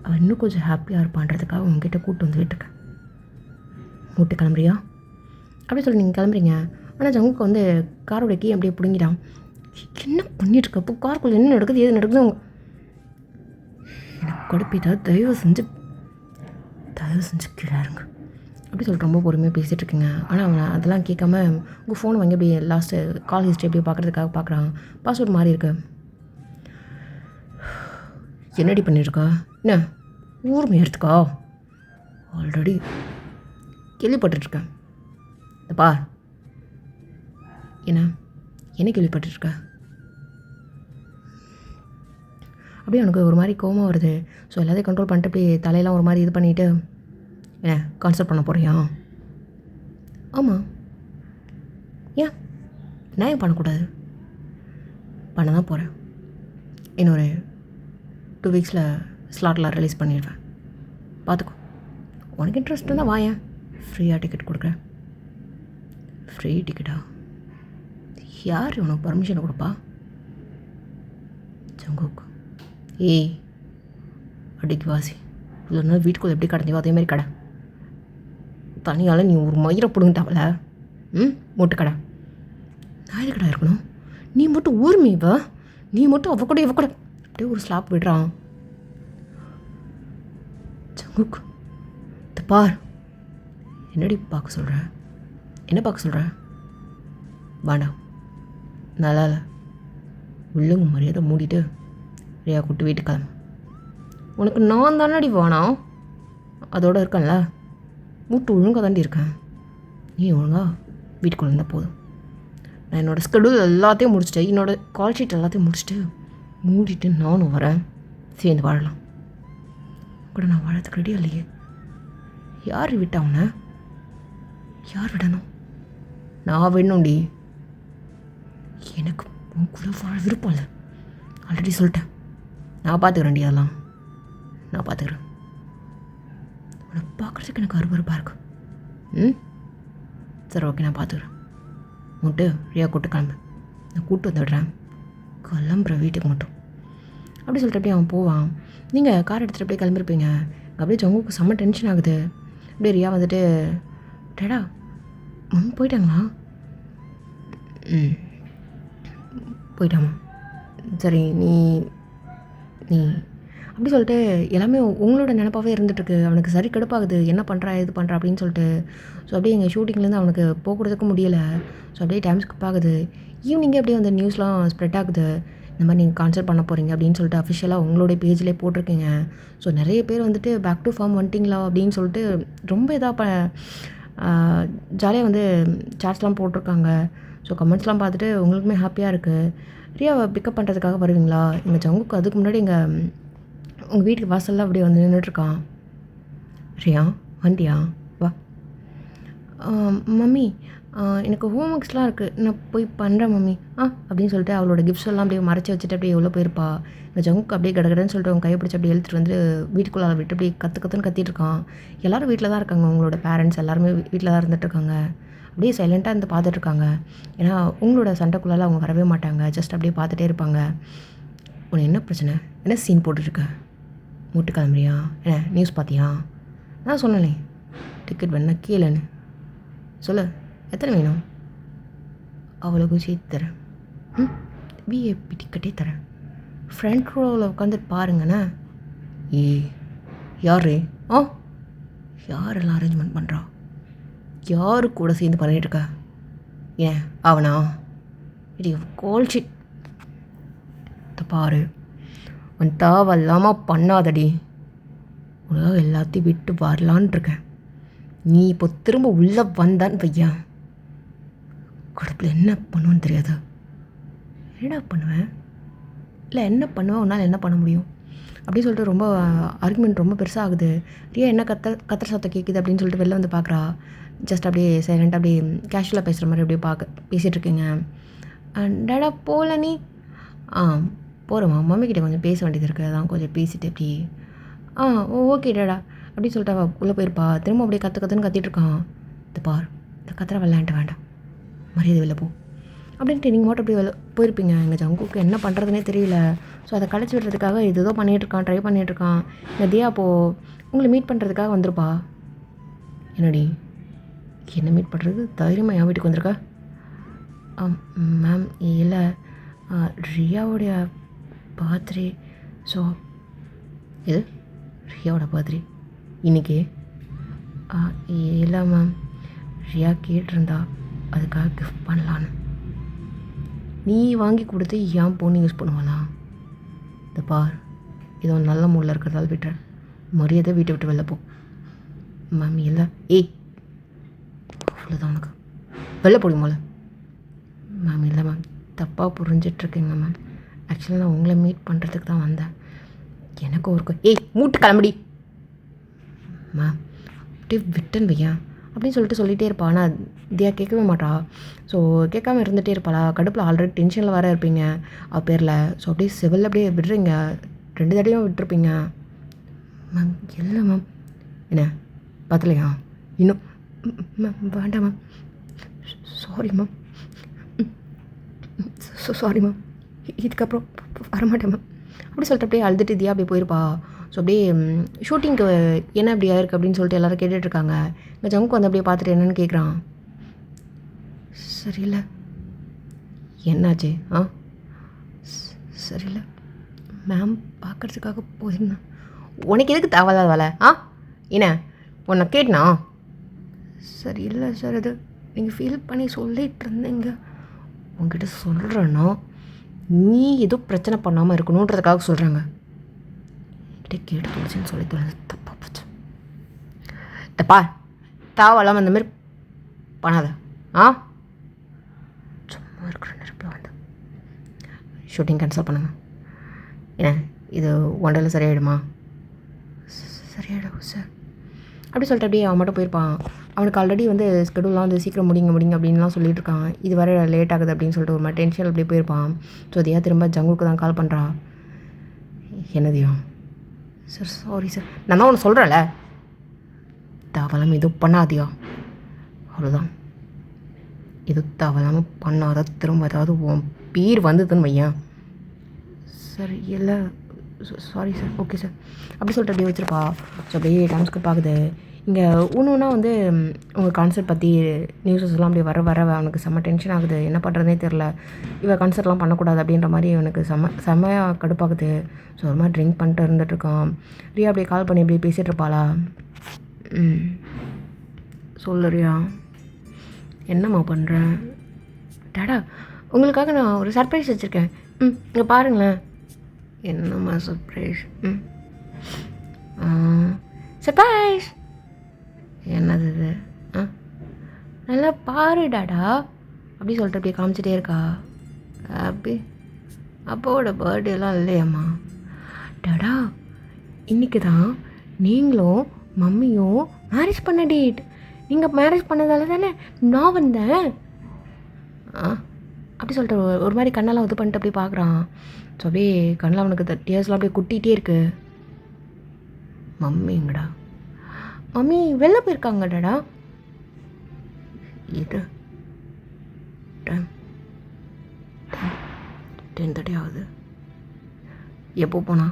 அவள் இன்னும் கொஞ்சம் ஹாப்பியாக இருப்பான்றதுக்காக உங்ககிட்ட கூப்பிட்டு வந்து விட்டுருக்கேன். மூட்டு கிளம்புறியா அப்படி சொல்லி நீங்கள் கிளம்புறீங்க. ஆனால் ஜங்குக்கு வந்து காரோட கீ அப்படியே பிடுங்கிட்டான். என்ன பண்ணிகிட்ருக்க? அப்போ காருக்குள்ளே என்ன நடக்குது, ஏது நடக்குது? எனக்கு கொடுப்பிட்டா தயவு செஞ்சு கீழே இருங்க அப்படி சொல்லிட்டு ரொம்ப பொறுமையாக பேசிகிட்டு இருக்கீங்க. ஆனால் அவன் அதெல்லாம் கேட்காம உங்கள் ஃபோனை வாங்கி அப்படியே லாஸ்ட்டு கால் ஹிஸ்ட்ரி அப்படியே பார்க்குறதுக்காக பார்க்குறான். பாஸ்வேர்டு மாறி இருக்கு. என்னடி பண்ணியிருக்கா? என்ன ஊர் மேயறதுக்கா? ஆல்ரெடி கேள்விப்பட்டுருக்கேன். பா என்ன கேள்விப்பட்டுருக்க? அப்படியே அவனுக்கு ஒரு மாதிரி கோவமாக வருது. ஸோ எல்லாத்தையும் கண்ட்ரோல் பண்ணிட்டு அப்படியே தலையெல்லாம் ஒரு மாதிரி இது பண்ணிவிட்டு, என்ன கான்சல்ட் பண்ண போகிறியா? ஆமாம். ஏன் நான் ஏன் பண்ணக்கூடாது? பண்ண தான் போகிறேன். இன்னொரு 2 வீக்ஸில் ஸ்லாட்டில் ரிலீஸ் பண்ணிடுவேன். பார்த்துக்கோ. உனக்கு இன்ட்ரெஸ்ட் இருந்தால் வாயேன், ஃப்ரீயாக டிக்கெட் கொடுக்குறேன். ஃப்ரீ டிக்கெட்டா? யார் உனக்கு பர்மிஷனை கொடுப்பா? ஜங்குக், அடிக்கு வாசி. இல்லைன்னா வீட்டுக்குள்ளே எப்படி கடந்தியோ அதேமாதிரி கடை. தனியால் நீ ஒரு மயிரை பிடுங்கிட்டாவல. மூட்டு கடை. நான் எது கடை இருக்கணும்? நீ மட்டும் ஊர்மீவா? நீ மட்டும் அவ கூட இவ கூட அப்படியே ஒரு ஸ்லாப் விடுறான். ஜங்குக், பார், என்னடி பார்க்க சொல்கிற? என்ன பார்க்க சொல்கிற? வேண்டாம், நல்லா இல்லை. உள்ளுங்க மரியாதை மூடிட்டு ரியா கூட்டு வீட்டுக்கு கிளம்பு. உனக்கு நான் தானடி வேணாம், அதோடு இருக்கேன்ல. மூட்டு ஒழுங்காக தாண்டி இருக்கேன். நீ ஒழுங்காக வீட்டுக்குள்ள இருந்தால் போதும். நான் என்னோடய ஸ்கெடியூல் எல்லாத்தையும் முடிச்சுட்டு, என்னோடய கால் ஷீட் எல்லாத்தையும் முடிச்சுட்டு மூடிட்டு நானும் வரேன். சேர்ந்து வாழலாம். கூட நான் வாழறதுக்கு ரெடியாக இல்லையே. யார் விட்டா அவனை? யார் விடணும்? நான் வேணும்டி. எனக்கு உன் கூட வாழ விருப்பம் இல்லை. ஆல்ரெடி சொல்லிட்டேன். நான் பார்த்துக்கிறேன்டி, அதெல்லாம் நான் பார்த்துக்கிறேன். உன்னை பார்க்குறதுக்கு எனக்கு அருவருப்பாக இருக்கு. சரி ஓகே, நான் பார்த்துக்கிறேன். மட்டும் ரியா கூட்டு கிளம்பு. நான் கூப்பிட்டு வந்து விடுறேன். கிளம்புற வீட்டுக்கு மட்டும் அப்படி சொல்லிட்டு அப்படியே அவன் போவான். நீங்கள் கார் எடுத்துகிட்டு அப்படியே கிளம்பிருப்பீங்க. அப்படியே ஜங்குக்கு செம்ம டென்ஷன் ஆகுது. அப்படியே ரியா வந்துட்டு, டேடா மம்மி போயிட்டாங்களா? போயிட்டாமா? சரி, நீ அப்படி சொல்லிட்டு எல்லாமே உங்களோட நினப்பாகவே இருந்துகிட்ருக்கு. அவனுக்கு சரி கடுப்பாகுது, என்ன பண்ணுறா இது பண்ணுறா அப்படின்னு சொல்லிட்டு. ஸோ அப்படியே எங்கள் ஷூட்டிங்லேருந்து அவனுக்கு போக்குறதுக்கு முடியலை. ஸோ அப்படியே டைம் ஸ்கிப் ஆகுது. ஈவினிங்கே அப்படியே அந்த நியூஸ்லாம் ஸ்ப்ரெட் ஆகுது. இந்த மாதிரி நீங்கள் கான்சல்ட் பண்ண போகிறீங்க அப்படின்னு சொல்லிட்டு அஃபிஷியலாக உங்களுடைய பேஜ்லேயே போட்டிருக்கீங்க. ஸோ நிறைய பேர் வந்துட்டு பேக் டு ஃபார்ம் வந்துட்டிங்களா அப்படின்னு சொல்லிட்டு ரொம்ப இதாக ஜாலியாக வந்து சாட்ஸ்லாம் போட்டிருக்காங்க. ஸோ கமெண்ட்ஸ்லாம் பார்த்துட்டு உங்களுக்குமே ஹாப்பியாக இருக்குது. ரியாவை பிக்கப் பண்ணுறதுக்காக வருவீங்களா? எங்கள் ஜங்குக்கு அதுக்கு முன்னாடி உங்கள் வீட்டுக்கு வாசலில் அப்படியே வந்து நின்றுட்டுருக்கான். ரியா வண்டியா? வா. மம்மி எனக்கு ஹோம் ஒர்க்ஸ்லாம் இருக்குது, நான் போய் பண்ணுறேன் மம்மி அப்படின்னு சொல்லிட்டு அவளோட கிஃப்ட்ஸ் எல்லாம் அப்படியே மறைச்சி வச்சுட்டு அப்படியே உள்ளே போயிருப்பா. இந்த ஜங்க் அப்படியே கடகடன்னு சொல்லிட்டு அவங்க கையை பிடிச்சி அப்படியே இழுத்துட்டு வந்து வீட்டுக்குள்ளார விட்டு அப்படியே கற்றுன்னு கத்திட்டு இருக்கான். எல்லோரும் வீட்டில் தான் இருக்காங்க, உங்களோட பேரண்ட்ஸ் எல்லாருமே வீட்டில் தான் இருந்துகிட்ருக்காங்க. அப்படியே சைலண்ட்டாக இருந்து பார்த்துட்ருக்காங்க. ஏன்னா உங்களோட சண்டைக்குள்ளால அவங்க வரவே மாட்டாங்க, ஜஸ்ட் அப்படியே பார்த்துட்டே இருப்பாங்க. உனக்கு என்ன பிரச்சனை, என்ன சீன் போட்டுட்ருக்க, மூட்டு கிளம்புறியா, என்ன நியூஸ் பார்த்தியா, நான் சொன்னேனே டிக்கெட் வேணா கீழேன்னு சொல்லு, எத்தனை வேணும், அவ்வளோ சேர்த்து தரேன், விஐபி டிக்கெட்டே தரேன், ஃப்ரண்ட் ரோவில் உட்காந்துட்டு பாருங்கண்ணே. யார் யாரெல்லாம் அரேஞ்ச்மெண்ட் பண்ணுறா, யாரு கூட சேர்ந்து பண்ணிகிட்ருக்க, ஏன் அவனா, இது கோல்ஷிட் பாரு, உன் தேவையில்லாமல் பண்ணாதடி, உனக்காக எல்லாத்தையும் விட்டு வரலான் இருக்கேன். நீ இப்போ திரும்ப உள்ளே வந்தான்னு வையா, கடுப்பில் என்ன பண்ணுவேன்னு தெரியாது. என்னடா பண்ணுவேன், இல்லை என்ன பண்ணுவேன், உன்னால் என்ன பண்ண முடியும் அப்படின்னு சொல்லிட்டு ரொம்ப ஆர்குமெண்ட் ரொம்ப பெருசாக ஆகுது. ரியா என்ன கத்துற சத்தம் கேட்குது அப்படின்னு சொல்லிட்டு வெளில வந்து பார்க்குறா. ஜஸ்ட் அப்படியே சைலண்ட்டாக அப்படியே கேஷுவலாக பேசுகிற மாதிரி அப்படியே பேசிகிட்ருக்கீங்க. டேடா போகல நீ, போகிறோம்மா, மம்மிக்கிட்ட கொஞ்சம் பேச வேண்டியது இருக்குது, அதான் கொஞ்சம் பேசிட்டு அப்படி ஓகே டேடா அப்படின்னு சொல்லிட்டு அவள் உள்ளே போயிருப்பா. திரும்ப அப்படியே கற்றுன்னு கத்திட்டுருக்கான். இது பார், இந்த கத்துற விளையாண்ட்டு வேண்டாம், மரியாதை வெளில போ அப்படின்ட்டு நீங்கள் மட்டும் அப்படி போயிருப்பீங்க. எங்கள் ஜங்குக்கு என்ன பண்ணுறதுனே தெரியல. ஸோ அதை கழிச்சு விடுறதுக்காக இதுதோ பண்ணிகிட்ருக்கான், ட்ரை பண்ணிகிட்ருக்கான். இந்த தியா அப்போது உங்களை மீட் பண்ணுறதுக்காக வந்துருப்பா. என்னடி என்ன மீட் பண்ணுறது, தைரியமாக என் வீட்டுக்கு வந்திருக்கா? மேம் இல்லை, ரியாவுடைய பர்த்டே. ஸோ இது ரியாவோட பர்த்டே இன்றைக்கி? இல்லை மேம், ரியா கேட்டிருந்தா அதுக்காக கிஃப்ட் பண்ணலான்னு. நீ வாங்கி கொடுத்து ஏன் பொண்ணு யூஸ் பண்ணுவாளா? இந்த பார், ஏதோ நல்ல மூடில் இருக்கிறதால விட்டுறேன், மரியாதை வீட்டை விட்டு வெளில போ. மேம் இல்லை, அவ்வளோதான் உனக்கு, வெளில போடுமோல. மேம் இல்லை மேம், தப்பாக புரிஞ்சிட்ருக்கீங்க மேம், ஆக்சுவலாக நான் உங்களை மீட் பண்ணுறதுக்கு தான் வந்தேன். எனக்கு ஒரு மூட்டு கிளம்புடி மேம், அப்படியே விட்டன் வையன் அப்படின்னு சொல்லிட்டே இருப்பா. ஆனால் தியா கேட்கவே மாட்டா. ஸோ கேட்காம இருந்துகிட்டே இருப்பாளா, கடுப்பில் ஆல்ரெடி டென்ஷனில் வேறு இருப்பீங்க அவள் பேரில். ஸோ அப்படியே சிவில் அப்படியே விடுறீங்க, 2 தடவையும் விட்டுருப்பீங்க. மேம் இல்லை மேம், என்ன பார்த்துலையா இன்னும்? மேம் வேண்டாம் ma'am, sorry ma'am, sorry ma'am, இதுக்கப்புறம் வரமாட்டேன் மேம் அப்படி சொல்லிட்டு அப்படியே அழுதுட்டு தியா அப்படியே போயிருப்பா. ஸோ அப்படியே ஷூட்டிங்க்கு என்ன அப்படி ஆயிருக்கு அப்படின்னு சொல்லிட்டு எல்லோரும் கேட்டுட்ருக்காங்க. இந்த ஜங்கு வந்து அப்படியே பார்த்துட்டு என்னென்னு கேட்குறான். சரியில்லை, என்னாச்சு? சரியில்லை மேம், பார்க்குறதுக்காக போயிருந்தேன். உனக்கு எதுக்கு தேவையில்லாத வேலை? என்ன உன்னை கேட்டனா? சரியில்லை சார், அது நீங்கள் ஃபீல் பண்ணி சொல்லிகிட்டு இருந்தீங்க. உங்ககிட்ட சொல்கிறேன்னா நீ ஏதோ பிரச்சனை பண்ணாமல் இருக்கணுன்றதுக்காக சொல்கிறாங்க. என்கிட்ட கேட்டு தொலைச்சின்னு சொல்லி தொலைச்சி தப்பாக போச்சு. தப்பா தாவெல்லாம் அந்த மாதிரி பண்ணாத. சும்மா இருக்கிற நெருப்பில் வந்து ஷூட்டிங் கேன்சல் பண்ணுங்க. என்ன இது ஒன்றில் சரியாயிடுமா? சரியாயிடும் சார் அப்படி சொல்லிட்டு அப்படியே அவன் மட்டும் போயிருப்பான். அவனுக்கு ஆல்ரெடி வந்து ஸ்கெடியூல்லாம் வந்து சீக்கிரம் முடிங்க அப்படின்லாம் சொல்லிட்டு இருக்கான். இது வர லேட் ஆகுது அப்படின்னு சொல்லிட்டு ஒரு மாதிரி டென்ஷன் அப்படியே போயிருப்பான். ஸோ தியா திரும்ப ஜங்குக்கு தான் கால் பண்ணுறா. என்னதியா? சார் சாரி சார், நான் தான் ஒன்று சொல்கிறேன்ல, தேவையில்லாமல் எதுவும் பண்ணாதியா, அவ்வளோதான். இது தேவையில்லாமல் பண்ணாத திரும்ப ஏதாவது உன் பேர் வந்ததுன்னு வையன். சார் இல்லை, சாரி சார், ஓகே சார் அப்படி சொல்லிட்டு அப்படியே வச்சுருப்பா. ஸோ அப்படியே டைம்ஸ்க்கு பார்க்குது. இங்கே ஒன்றுனா வந்து உங்கள் கான்சர்ட் பற்றி நியூஸஸ்லாம் அப்படியே வர அவனுக்கு செம்ம டென்ஷன் ஆகுது. என்ன பண்ணுறதுனே தெரில. இவன் கான்சர்ட்லாம் பண்ணக்கூடாது அப்படின்ற மாதிரி அவனுக்கு செம்மையாக கடுப்பாகுது. ஸோ ஒரு மாதிரி ட்ரிங்க் பண்ணிட்டு இருந்துகிட்ருக்கான். ரியா அப்படியே கால் பண்ணி அப்படியே பேசிகிட்டு இருப்பாளா. சொல்லு ரியா, என்னம்மா பண்ணுறேன்? டாடா உங்களுக்காக நான் ஒரு சர்ப்ரைஸ் வச்சுருக்கேன். இங்கே பாருங்களேன். என்னம்மா சர்ப்ரைஸ்? சர்ப்ரைஸ் என்னது இது? நல்லா பாரு டாடா அப்படி சொல்லிட்டு அப்படியே காமிச்சிட்டே இருக்கா. அப்படி அப்பாவோட பர்த்டேலாம் இல்லையாம்மா? டாடா இன்றைக்கி தான் நீங்களும் மம்மியும் மேரேஜ் பண்ண டேட். நீங்கள் மேரேஜ் பண்ணதால தானே நான் வந்தேன். அப்படி சொல்லிட்டு ஒரு மாதிரி கண்ணெல்லாம் இது பண்ணிட்டு அப்படியே பார்க்குறான். ஸோ அப்படியே கண்ணில் அவனுக்கு டியர்ஸ்லாம் அப்படியே குட்டிகிட்டே இருக்கு. மம்மிங்கடா, மம்மி வெளில போயிருக்காங்கடாடா. இது டைம் 10:30 ஆகுது. எப்போ போனா?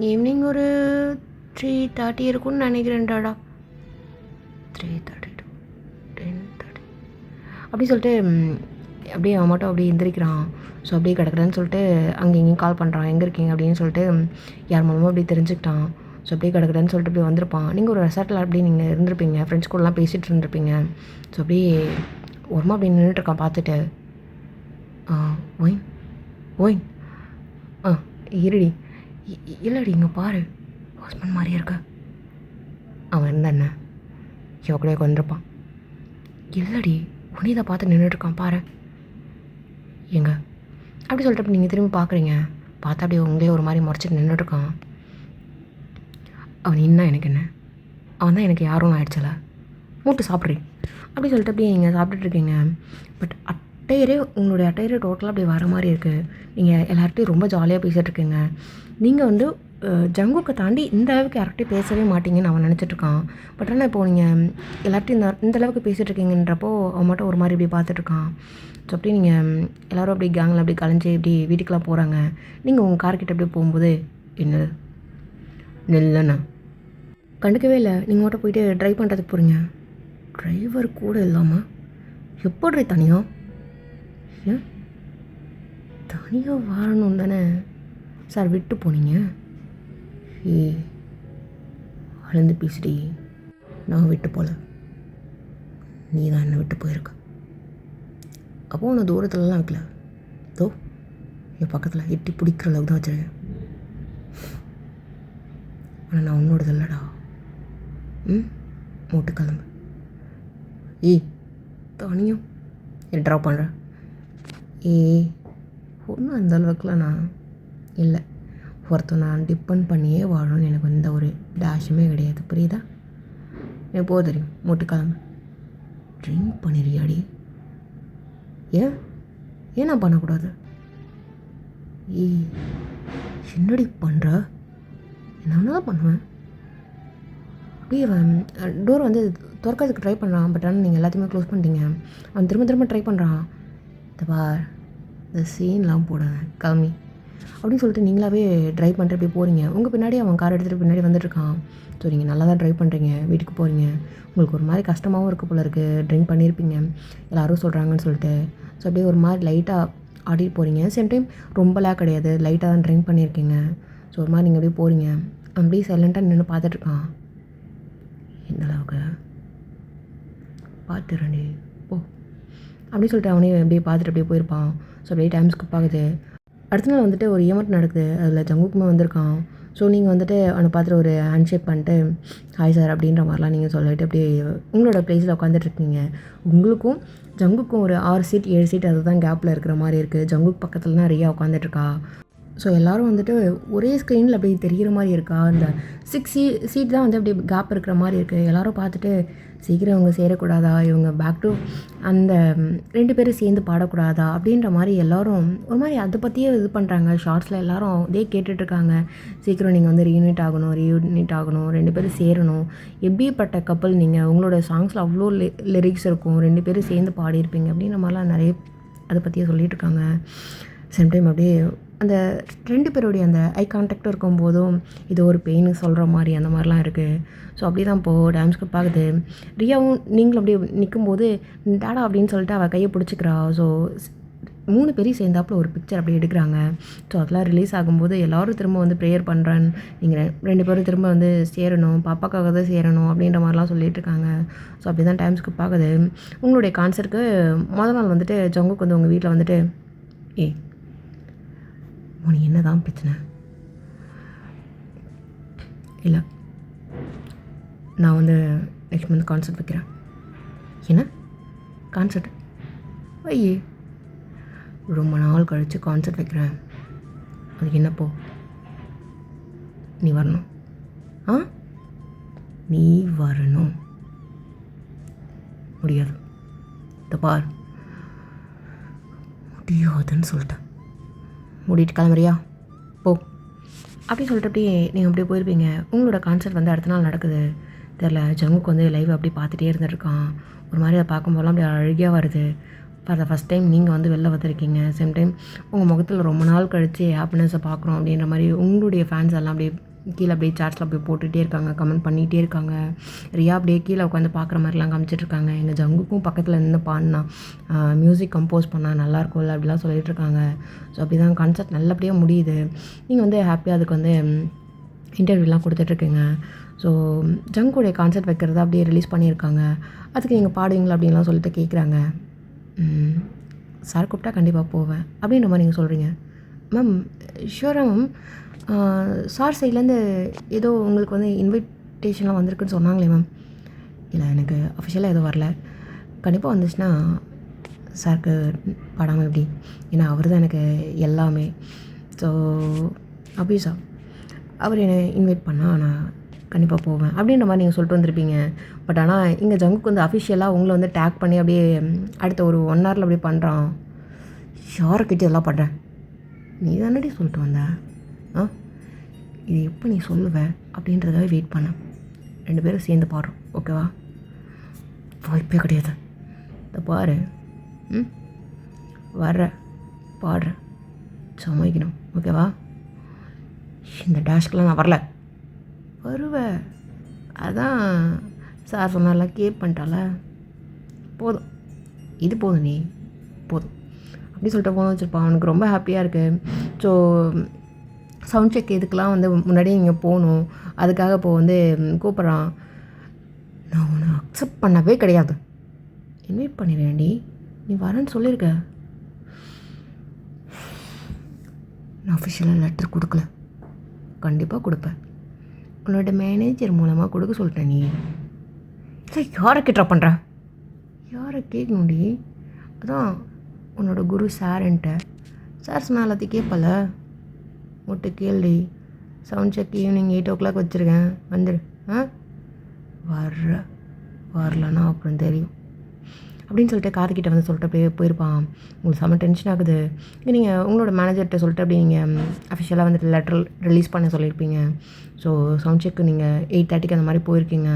ஈவினிங் ஒரு 3:30 இருக்கும்னு நினைக்கிறேன்டாடா. 3:30 to 10:30 அப்படி சொல்லிட்டு அப்படியே அவன் மட்டும் அப்படியே எந்திரிக்கிறான். ஸோ அப்படியே கிடக்குறேன்னு சொல்லிட்டு அங்கே இங்கேயும் கால் பண்ணுறான், எங்கே இருக்கீங்க அப்படின்னு சொல்லிட்டு யார் மூலமாக அப்படி தெரிஞ்சுக்கிட்டான். ஸோ அப்படியே கிடக்குறேன்னு சொல்லிட்டு அப்படியே வந்திருப்பான். நீங்கள் ஒரு ரெசார்ட்டில் அப்படியே நீங்கள் இருந்திருப்பீங்க, ஃப்ரெண்ட்ஸ் கூடலாம் பேசிகிட்டு இருந்திருப்பீங்க. ஸோ அப்படியே ஒருமா அப்படி நின்றுட்டுருக்கான் பார்த்துட்டு. ஓய் ஓய் இருடி, இல்லடி இங்கே பாரு, ஹஸ்பண்ட் மாதிரியே இருக்க. அவன் இருந்தானே இவ கூட கொண்டிருப்பான். இல்லடி உனிதை பார்த்து நின்றுட்டுருக்கான் பாரு. எங்க அப்படி சொல்லிட்டு நீங்கள் திரும்பி பார்க்குறீங்க. பார்த்தா அப்படியே உங்களே ஒரு மாதிரி முறைச்சிட்டு நின்றுட்டுருக்கான். அவன் இன்னும் எனக்கு என்ன, அவன் தான் எனக்கு யாரும் ஆயிடுச்சல, மூட்டு சாப்பிட்றேன் அப்படி சொல்லிட்டு அப்படியே நீங்கள் சாப்பிட்டுட்ருக்கீங்க. பட் உங்களுடைய அட்டையரே டோட்டலாக அப்படி வர மாதிரி இருக்குது. நீங்கள் எல்லார்ட்டையும் ரொம்ப ஜாலியாக பேசிகிட்ருக்கீங்க. நீங்கள் வந்து ஜங்குக்கை தாண்டி இந்த அளவுக்கு யார்கிட்டையும் பேசவே மாட்டீங்கன்னு அவன் நினச்சிட்ருக்கான். பட் ஆனால் இப்போது நீங்கள் எல்லார்ட்டையும் இந்த அளவுக்கு பேசிகிட்ருக்கீங்கன்றப்போ அவன் மட்டும் ஒரு மாதிரி இப்படி பார்த்துட்ருக்கான். ஸோ அப்படியே நீங்கள் எல்லோரும் அப்படி கேங்கில் அப்படி கலைஞ்சி இப்படி வீட்டுக்கெலாம் போகிறாங்க. நீங்கள் உங்கள் கார்கிட்ட அப்படியே போகும்போது என்ன நெல்லண்ணா கண்டுக்கவே இல்லை. நீங்கள் மட்டும் போயிட்டு ட்ரைவ் பண்ணுறதுக்கு போகிறீங்க. டிரைவர் கூட இல்லாமல் எப்படி தனியாக ஏன் தனியாக வாழணும் தானே சார் விட்டு போனீங்க? அழுந்து பேசிடி. நான் விட்டு போகல, நீ தான் என்னை விட்டு போயிருக்க. அப்போ நான் தூரத்துலலாம் வைக்கல, தோ என் பக்கத்தில் எட்டி பிடிக்கிற அளவுக்கு தான் வச்சுருக்கேன். ஆனால் நான் உன்னோடது இல்லைடா. மூட்டு கிளம்பு. தனியும் என் ட்ராப் பண்ணுறேன். ஒன்றும் அந்த அளவுக்குலாம் நான் இல்லை. ஒருத்தர் நான் டிபெண்ட் பண்ணியே வாழணும்னு எனக்கு எந்த ஒரு டேஷுமே கிடையாது, புரியுதா? எனக்கு போக தெரியும். மூட்டு கிளம்பு. ட்ரிங்க் பண்ணிடுறியாடி? ஏன் நான் பண்ணக்கூடாது? என்னடி பண்ணுற? நான் தான் பண்ணுவேன். அப்படியே டோர் வந்து திறக்கிறதுக்கு ட்ரை பண்ணுறான். பட் ஆனால் நீங்கள் எல்லாத்தையுமே க்ளோஸ் பண்ணிட்டீங்க. அவன் திரும்ப ட்ரை பண்ணுறான். இந்த சீன்லாம் போடுங்க கிளம்பி அப்படின்னு சொல்லிட்டு நீங்களாவே ட்ரைவ் பண்ணிட்டு அப்படியே போகிறீங்க. உங்கள் பின்னாடி அவன் கார் எடுத்துகிட்டு பின்னாடி வந்துட்டுருக்கான். ஸோ நீங்கள் நல்லா தான் ட்ரைவ் பண்ணுறீங்க, வீட்டுக்கு போகிறீங்க. உங்களுக்கு ஒரு மாதிரி கஷ்டமாகவும் இருக்க போல இருக்குது, ட்ரிங்க் பண்ணியிருப்பீங்க எல்லோரும் சொல்கிறாங்கன்னு சொல்லிட்டு. ஸோ அப்படியே ஒரு மாதிரி லைட்டாக ஆடிட்டு போகிறீங்க. சேம் டைம் ரொம்பலாம் கிடையாது, லைட்டாக தான் ட்ரிங்க் பண்ணியிருக்கீங்க. ஸோ ஒரு மாதிரி நீங்கள் அப்படியே போகிறீங்க. அப்படியே சைலண்ட்டாக நின்று பார்த்துட்ருக்கான். எந்த அளவுக்கு பார்த்துறேன்டி போ அப்படின்னு சொல்லிட்டு அவனே அப்படியே பார்த்துட்டு அப்படியே போயிருப்பான். ஸோ அப்படியே டைம் ஸ்கிப் ஆகுது. அடுத்த நாள் வந்துட்டு ஒரு ஈவெண்ட் நடக்குது, அதில் ஜங்குக்குமே வந்திருக்கான். ஸோ நீங்கள் வந்துட்டு அவனை பார்த்துட்டு ஒரு ஹேண்ட்ஷேக் பண்ணிட்டு ஹாய் சார் அப்படின்ற மாதிரிலாம் நீங்கள் சொல்லிட்டு அப்படியே உங்களோட ப்ளேஸில் உட்காந்துட்ருக்கீங்க. உங்களுக்கும் ஜங்குக்கும் ஒரு 6 சீட் 7 சீட் அதுதான் கேப்பில் இருக்கிற மாதிரி இருக்குது. ஜங்குக் பக்கத்தில் தான் ரியா உட்காந்துட்ருக்கா. ஸோ எல்லோரும் வந்துட்டு ஒரே ஸ்க்ரீனில் அப்படி தெரிகிற மாதிரி இருக்கா. அந்த 6 சீட் தான் வந்து அப்படி கேப் இருக்கிற மாதிரி இருக்குது. எல்லோரும் பார்த்துட்டு சீக்கிரம் இவங்க சேரக்கூடாதா, இவங்க பேக் டு அந்த 2 பேரும் சேர்ந்து பாடக்கூடாதா அப்படின்ற மாதிரி எல்லோரும் ஒரு மாதிரி அதை பற்றியே இது பண்ணுறாங்க. ஷார்ட்ஸில் எல்லோரும் இதே கேட்டுட்ருக்காங்க. சீக்கிரம் நீங்கள் வந்து ரீயூனிட் ஆகணும் 2 பேரும் சேரணும். எப்படிப்பட்ட கப்பல் நீங்கள், உங்களோட சாங்ஸில் அவ்வளோ லிரிக்ஸ் இருக்கும், 2 பேரும் சேர்ந்து பாடியிருப்பீங்க அப்படின்ற மாதிரிலாம் நிறைய அதை பற்றியே சொல்லிகிட்ருக்காங்க. சம்டைம் அப்படியே அந்த 2 பேருடைய அந்த ஐ கான்டாக்டும் இருக்கும்போதும் இது ஒரு பெயின் சொல்கிற மாதிரி அந்த மாதிரிலாம் இருக்குது. ஸோ அப்படி தான் இப்போது டான்ஸ்க்கு பார்க்குது. ரியாவும் நீங்களும் அப்படியே நிற்கும்போது டாடா அப்படின்னு சொல்லிட்டு அவள் கையை பிடிச்சிக்கிறா. ஸோ 3 பேரையும் சேர்ந்தாப்புல ஒரு பிக்சர் அப்படி எடுக்கிறாங்க. ஸோ அதெல்லாம் ரிலீஸ் ஆகும்போது எல்லோரும் திரும்ப வந்து ப்ரேயர் பண்ணுறேன், நீங்கள் 2 பேரும் திரும்ப வந்து சேரணும், பாப்பாக்காக தான் சேரணும் அப்படின்ற மாதிரிலாம் சொல்லிகிட்ருக்காங்க. ஸோ அப்படி தான் டைம்ஸ்க்கு பார்க்குது. உங்களுடைய கான்சர்ட்டுக்கு மொதல் நாள் வந்துட்டு ஜங்குக்கு வந்து உங்கள் வீட்டில் வந்துட்டு உனக்கு என்ன தான் பிரச்சனை? இல்லை நான் வந்து நெக்ஸ்ட் மந்த் கான்சர்ட் வைக்கிறேன். என்ன கான்சர்ட்? ஐயே ரொம்ப நாள் கழித்து கான்சர்ட் வைக்கிறேன், அதுக்கு என்னப்போ நீ வரணும்? நீ வரணும். முடியாது. இந்த பார், முடியாதுன்னு சொல்லிட்டேன். மூடிட்டு கிளம்புறியா? போ. அப்படி சொல்லிட்டு அப்படியே நீங்கள் அப்படியே போயிருப்பீங்க. உங்களோட கான்சர்ட் வந்து அடுத்த நாள் நடக்குது. தெரில, ஜங்குக்கு வந்து லைவ் அப்படியே பார்த்துட்டே இருந்துருக்கான். ஒரு மாதிரி அதை பார்க்கும்போதெல்லாம் அப்படியே அழுகியாக வருது. ஃபார் த ஃபஸ்ட் டைம் நீங்கள் வந்து வெளில வந்திருக்கீங்க. சேம் டைம் உங்கள் முகத்தில் ரொம்ப நாள் கழித்து ஹாப்பினஸை பார்க்குறோம் அப்படின்ற மாதிரி உங்களுடைய ஃபேன்ஸ் எல்லாம் அப்படியே கீழே அப்படியே சார்ட்ஸில் அப்படியே போட்டுகிட்டே இருக்காங்க, கமெண்ட் பண்ணிகிட்டே இருக்காங்க. ரியா அப்படியே கீழே உட்காந்து பார்க்குற மாதிரிலாம் காமிச்சிட்ருக்காங்க. எங்கள் ஜங்குக்கும் பக்கத்தில் நின்று பாடினா மியூசிக் கம்போஸ் பண்ணால் நல்லாயிருக்கும்ல அப்படிலாம் சொல்லிகிட்டு இருக்காங்க. ஸோ அப்படி தான் கான்சர்ட் நல்லபடியாக முடியுது. நீங்கள் வந்து ஹாப்பியாக அதுக்கு வந்து இன்டர்வியூலாம் கொடுத்துட்ருக்கீங்க. ஸோ ஜங்குடைய கான்சர்ட் வைக்கிறத அப்படியே ரிலீஸ் பண்ணியிருக்காங்க. அதுக்கு நீங்கள் பாடுவீங்களா அப்படின்லாம் சொல்லிட்டு கேட்குறாங்க. சார் கூப்பிட்டா கண்டிப்பாக போவேன் அப்படின்ற மாதிரி நீங்கள் சொல்கிறீங்க. மேம் ஷூராக மேம், சார் சைட்லேருந்து ஏதோ உங்களுக்கு வந்து இன்விடேஷன்லாம் வந்திருக்குன்னு சொன்னாங்களே மேம். இல்லை, எனக்கு அஃபிஷியலாக எதுவும் வரல. கண்டிப்பாக வந்துச்சுன்னா சாருக்கு பாடாமல் எப்படி? ஏன்னா அவர் தான் எனக்கு எல்லாமே. ஸோ அப்படி சார் அவர் என்னை இன்வைட் பண்ணால் நான் கண்டிப்பாக போவேன் அப்படின்ற மாதிரி நீங்கள் சொல்லிட்டு வந்திருப்பீங்க. பட் ஆனால் இங்கே ஜங்குக்கு வந்து அஃபிஷியலாக உங்களை வந்து டேக் பண்ணி அப்படியே அடுத்த ஒரு 1 ஹவரில் அப்படியே பண்ணுறான். யாருக்கிட்டே எல்லாம் பண்ணுறேன், நீ தானடி சொல்லிட்டு வந்த. இது எப்போ நீ சொல்லுவ அப்படின்றதாவே வெயிட் பண்ண. 2 பேரும் சேர்ந்து பாடுறோம், ஓகேவா? வாய்ப்பே கிடையாது. இதை பாரு, வர்ற பாடுற சமைக்கணும், ஓகேவா? இந்த டேஷ்க்கெலாம் நான் வரல. வருவேன், அதான் சார் சொன்னால கேப் பண்ணிட்டால. போதும், இது போதும், நீ போதும் அப்படி சொல்லிட்டு ஃபோன் வச்சுருப்பான். அவனுக்கு ரொம்ப ஹாப்பியாக இருக்குது. ஸோ சவுண்ட் செக் இதுக்கெலாம் வந்து முன்னாடியே இங்கே போகணும். அதுக்காக இப்போ வந்து கூப்பிட்றான். நான் உன்னை அக்செப்ட் பண்ணவே கிடையாது. இன்வைட் பண்ணிடுறேன்டி, நீ வரேன்னு சொல்லியிருக்க. நான் அஃபிஷியலாக லெட்டர் கொடுக்கல, கண்டிப்பாக கொடுப்பேன். உன்னோட மேனேஜர் மூலமாக கொடுக்க சொல்லிட்டேன். நீ இல்லை, யாரை கிட்ட பண்ணுற? யாரை கேட்கணும்டி? அதான் உன்னோட குரு சார்ன்ட்ட. சார் சொன்னால் எல்லாத்தையும் கேட்பல, மட்டும் கேள்வி. சவுண்ட் செக் ஈவினிங் 8 o'clock வச்சுருக்கேன், வந்துடு. வரலன்னா அப்புறம் தெரியும் அப்படின்னு சொல்லிட்டு கார்த்திகிட்ட வந்து சொல்லிட்டு அப்படியே போயிருப்பான். உங்களுக்கு செம்ம டென்ஷன் ஆகுது. இங்கே நீங்கள் உங்களோட மேனேஜர்கிட்ட சொல்லிட்டு அப்படி நீங்கள் அஃபிஷியலாக வந்துட்டு லெட்டர் ரிலீஸ் பண்ண சொல்லியிருப்பீங்க. ஸோ சவுண்ட் செக்கு நீங்கள் 8:30 அந்த மாதிரி போயிருக்கீங்க.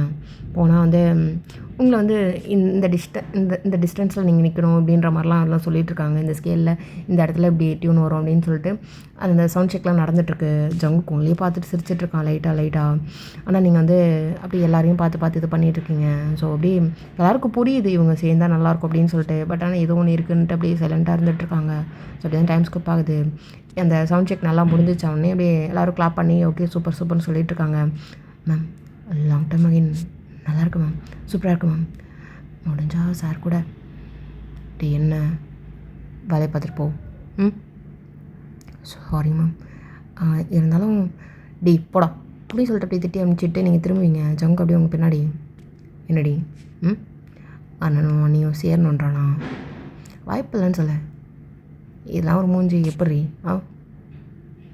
போனால் வந்து உங்களை வந்து இந்த டிஸ்டன்ஸில் நீங்கள் நிற்கணும் அப்படின்ற மாதிரிலாம் அதெல்லாம் சொல்லிகிட்ருக்காங்க. இந்த ஸ்கேலில் இந்த இடத்துல இப்படி டியூன் வரும் அப்படின்னு சொல்லிட்டு அந்த சவுண்ட் செக்லாம் நடந்துகிட்ருக்கு. ஜங்கு உங்களையே பார்த்துட்டு சிரிச்சிட்ருக்கான் லைட்டாக. ஆனால் நீங்கள் வந்து அப்படி எல்லாரையும் பார்த்து இது பண்ணிகிட்ருக்கீங்க. ஸோ அப்படி எல்லாருக்கும் புரியுது இவங்க சேர்ந்தால் நல்லாயிருக்கும் அப்படின்னு சொல்லிட்டு. பட் ஆனால் ஏதோ ஒன்று இருக்குன்ட்டு அப்படியே சைலண்ட்டாக இருந்துகிட்ருக்காங்க. ஸோ அப்படி தான் டைம் ஸ்கிப் ஆகுது. அந்த சவுண்ட் செக் நல்லா முடிஞ்சிச்சோடனே அப்படியே எல்லோரும் கிளாப் பண்ணி ஓகே சூப்பர்னு சொல்லிகிட்ருக்காங்க. மேம் லாங் டைம் அகைன் நல்லாயிருக்கு மேம், சூப்பராக இருக்குது மேம். முடிஞ்சால் சார் கூட டே என்ன வேலையை பார்த்துட்டு போ. சாரி மேம், இருந்தாலும் டி போடா அப்படின்னு சொல்லிட்டு அப்படியே திட்டி அனுப்பிச்சிட்டு நீங்கள் திரும்புவீங்க. ஜங்கு அப்படியே உங்கள் பின்னாடி, என்னடி அண்ணனும் அண்ணியும் சேரணுன்றானா? வாய்ப்பு இல்லைன்னு சொல்ல. இதெல்லாம் ஒரு மூஞ்சி எப்படி?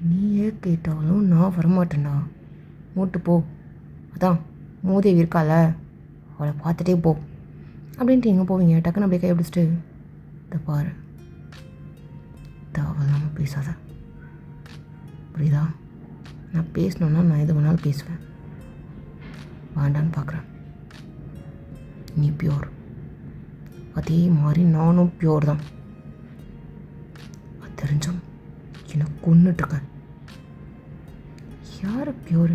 நீயே கேட்டாலும் நான் வரமாட்டேன்டா, மூட்டு போ. அதான் மூதேவி இருக்கால, அவளை பார்த்துட்டே போ அப்படின்ட்டு எங்கே போவீங்க? டக்குன்னு அப்படியே கை பிடிச்சிட்டு இதை பாரு, தேவையில்லாமல் பேசாத, புரியுதா? நான் பேசணுன்னா நான் எது வேணாலும் பேசுவேன், வேண்டான்னு பார்க்குறேன். நீ பியோர், அதே மாதிரி நானும் பியோர் தான். அது தெரிஞ்சும் என்னை கொன்னுட்ருக்கேன். யார் பியோர்?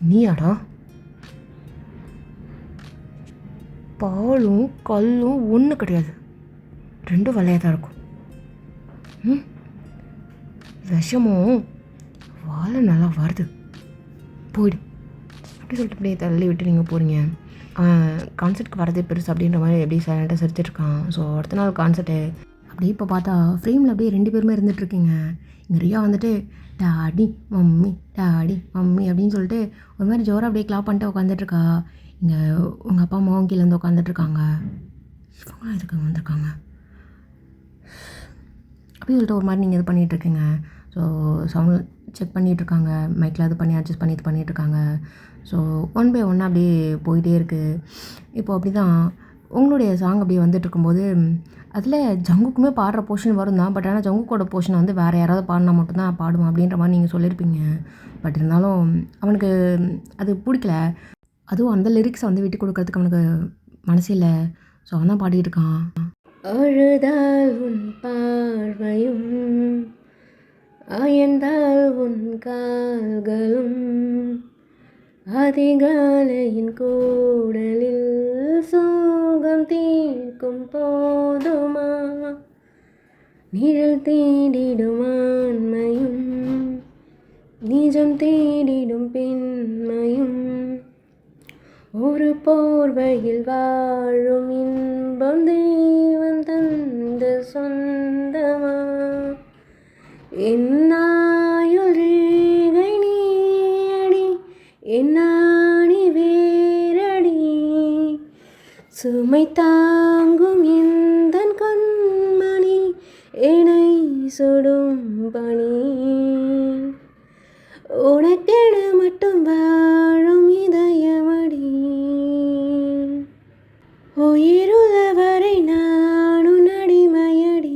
நீயாடா? பாலும் கல்லும் ஒன்று கிடையாது, 2 வெள்ளையாக தான் இருக்கும். விஷமும் வாழை நல்லா வருது, போயிடு அப்படி சொல்லிட்டு அப்படியே தள்ளி விட்டு நீங்கள் போகிறீங்க. கான்சர்ட்க்கு வரதே பெருசு அப்படின்ற மாதிரி எப்படி சைலண்ட்டாக சிரிச்சிட்ருக்கான். ஸோ அடுத்த நாள் கான்சர்ட்டு அப்படியே இப்போ பார்த்தா ஃப்ரேமில் அப்படியே 2 பேருமே இருந்துகிட்ருக்கீங்க. இங்கே ரியா வந்துட்டு டாடி மம்மி அப்படின்னு சொல்லிட்டு ஒரு மாதிரி ஜோராக அப்படியே கிளாப் பண்ணிட்டு உட்காந்துட்ருக்கா. இங்கே உங்கள் அப்பா அம்மாவும் கீழே வந்து உட்காந்துட்ருக்காங்க. இவங்களாம் எதுக்கு வந்திருக்காங்க அப்படின்னு சொல்லிட்டு ஒரு மாதிரி நீங்கள் இது பண்ணிகிட்ருக்கீங்க. ஸோ சவுண்ட் செக் பண்ணிகிட்ருக்காங்க, மைக்கில் இது பண்ணி அட்ஜஸ்ட் பண்ணிட்டு பண்ணிகிட்ருக்காங்க. ஸோ ஒன் பை ஒன்னாக அப்படியே போயிட்டே இருக்குது. இப்போது அப்படி தான் உங்களுடைய சாங் அப்படியே வந்துட்டுருக்கும்போது அதில் ஜங்குக்குமே பாடுற போர்ஷன் வரும் தான். பட் ஆனால் ஜங்குக்கோட போர்ஷனை வந்து வேறு யாராவது பாடினா மட்டும்தான் நான் பாடுவேன் அப்படின்ற மாதிரி நீங்கள் சொல்லியிருப்பீங்க. பட் இருந்தாலும் அவனுக்கு அது பிடிக்கல. அதுவும் அந்த லிரிக்ஸை வந்து விட்டு கொடுக்கறதுக்கு அவனுக்கு மனசு இல்லை. ஸோ அவன் தான் பாடிட்டு இருக்கான். அழுதால் உன் பார்வையும் அயர்ந்தால் உன் கால்களும் அதிகாலையின் கூடலில் சோகம் தீர்க்கும் போதுமா நிழல் தேடிடும் ஆண்மையும் நிஜம் தேடிடும் பெண்மையும் ஒரு போர்வையில் வாழும் இன்பம் தேவன் தந்த சொந்தமா என்னாயுள் ரேகை நீயடி என்னாணி வேரடி சுமை தாங்கும் எந்தன் கண்மணி என்னை சுடும் பணி உனக்கென மட்டும் வாழும் இதயமடி உயிருள்ளவரை நானும் அடிமையடி.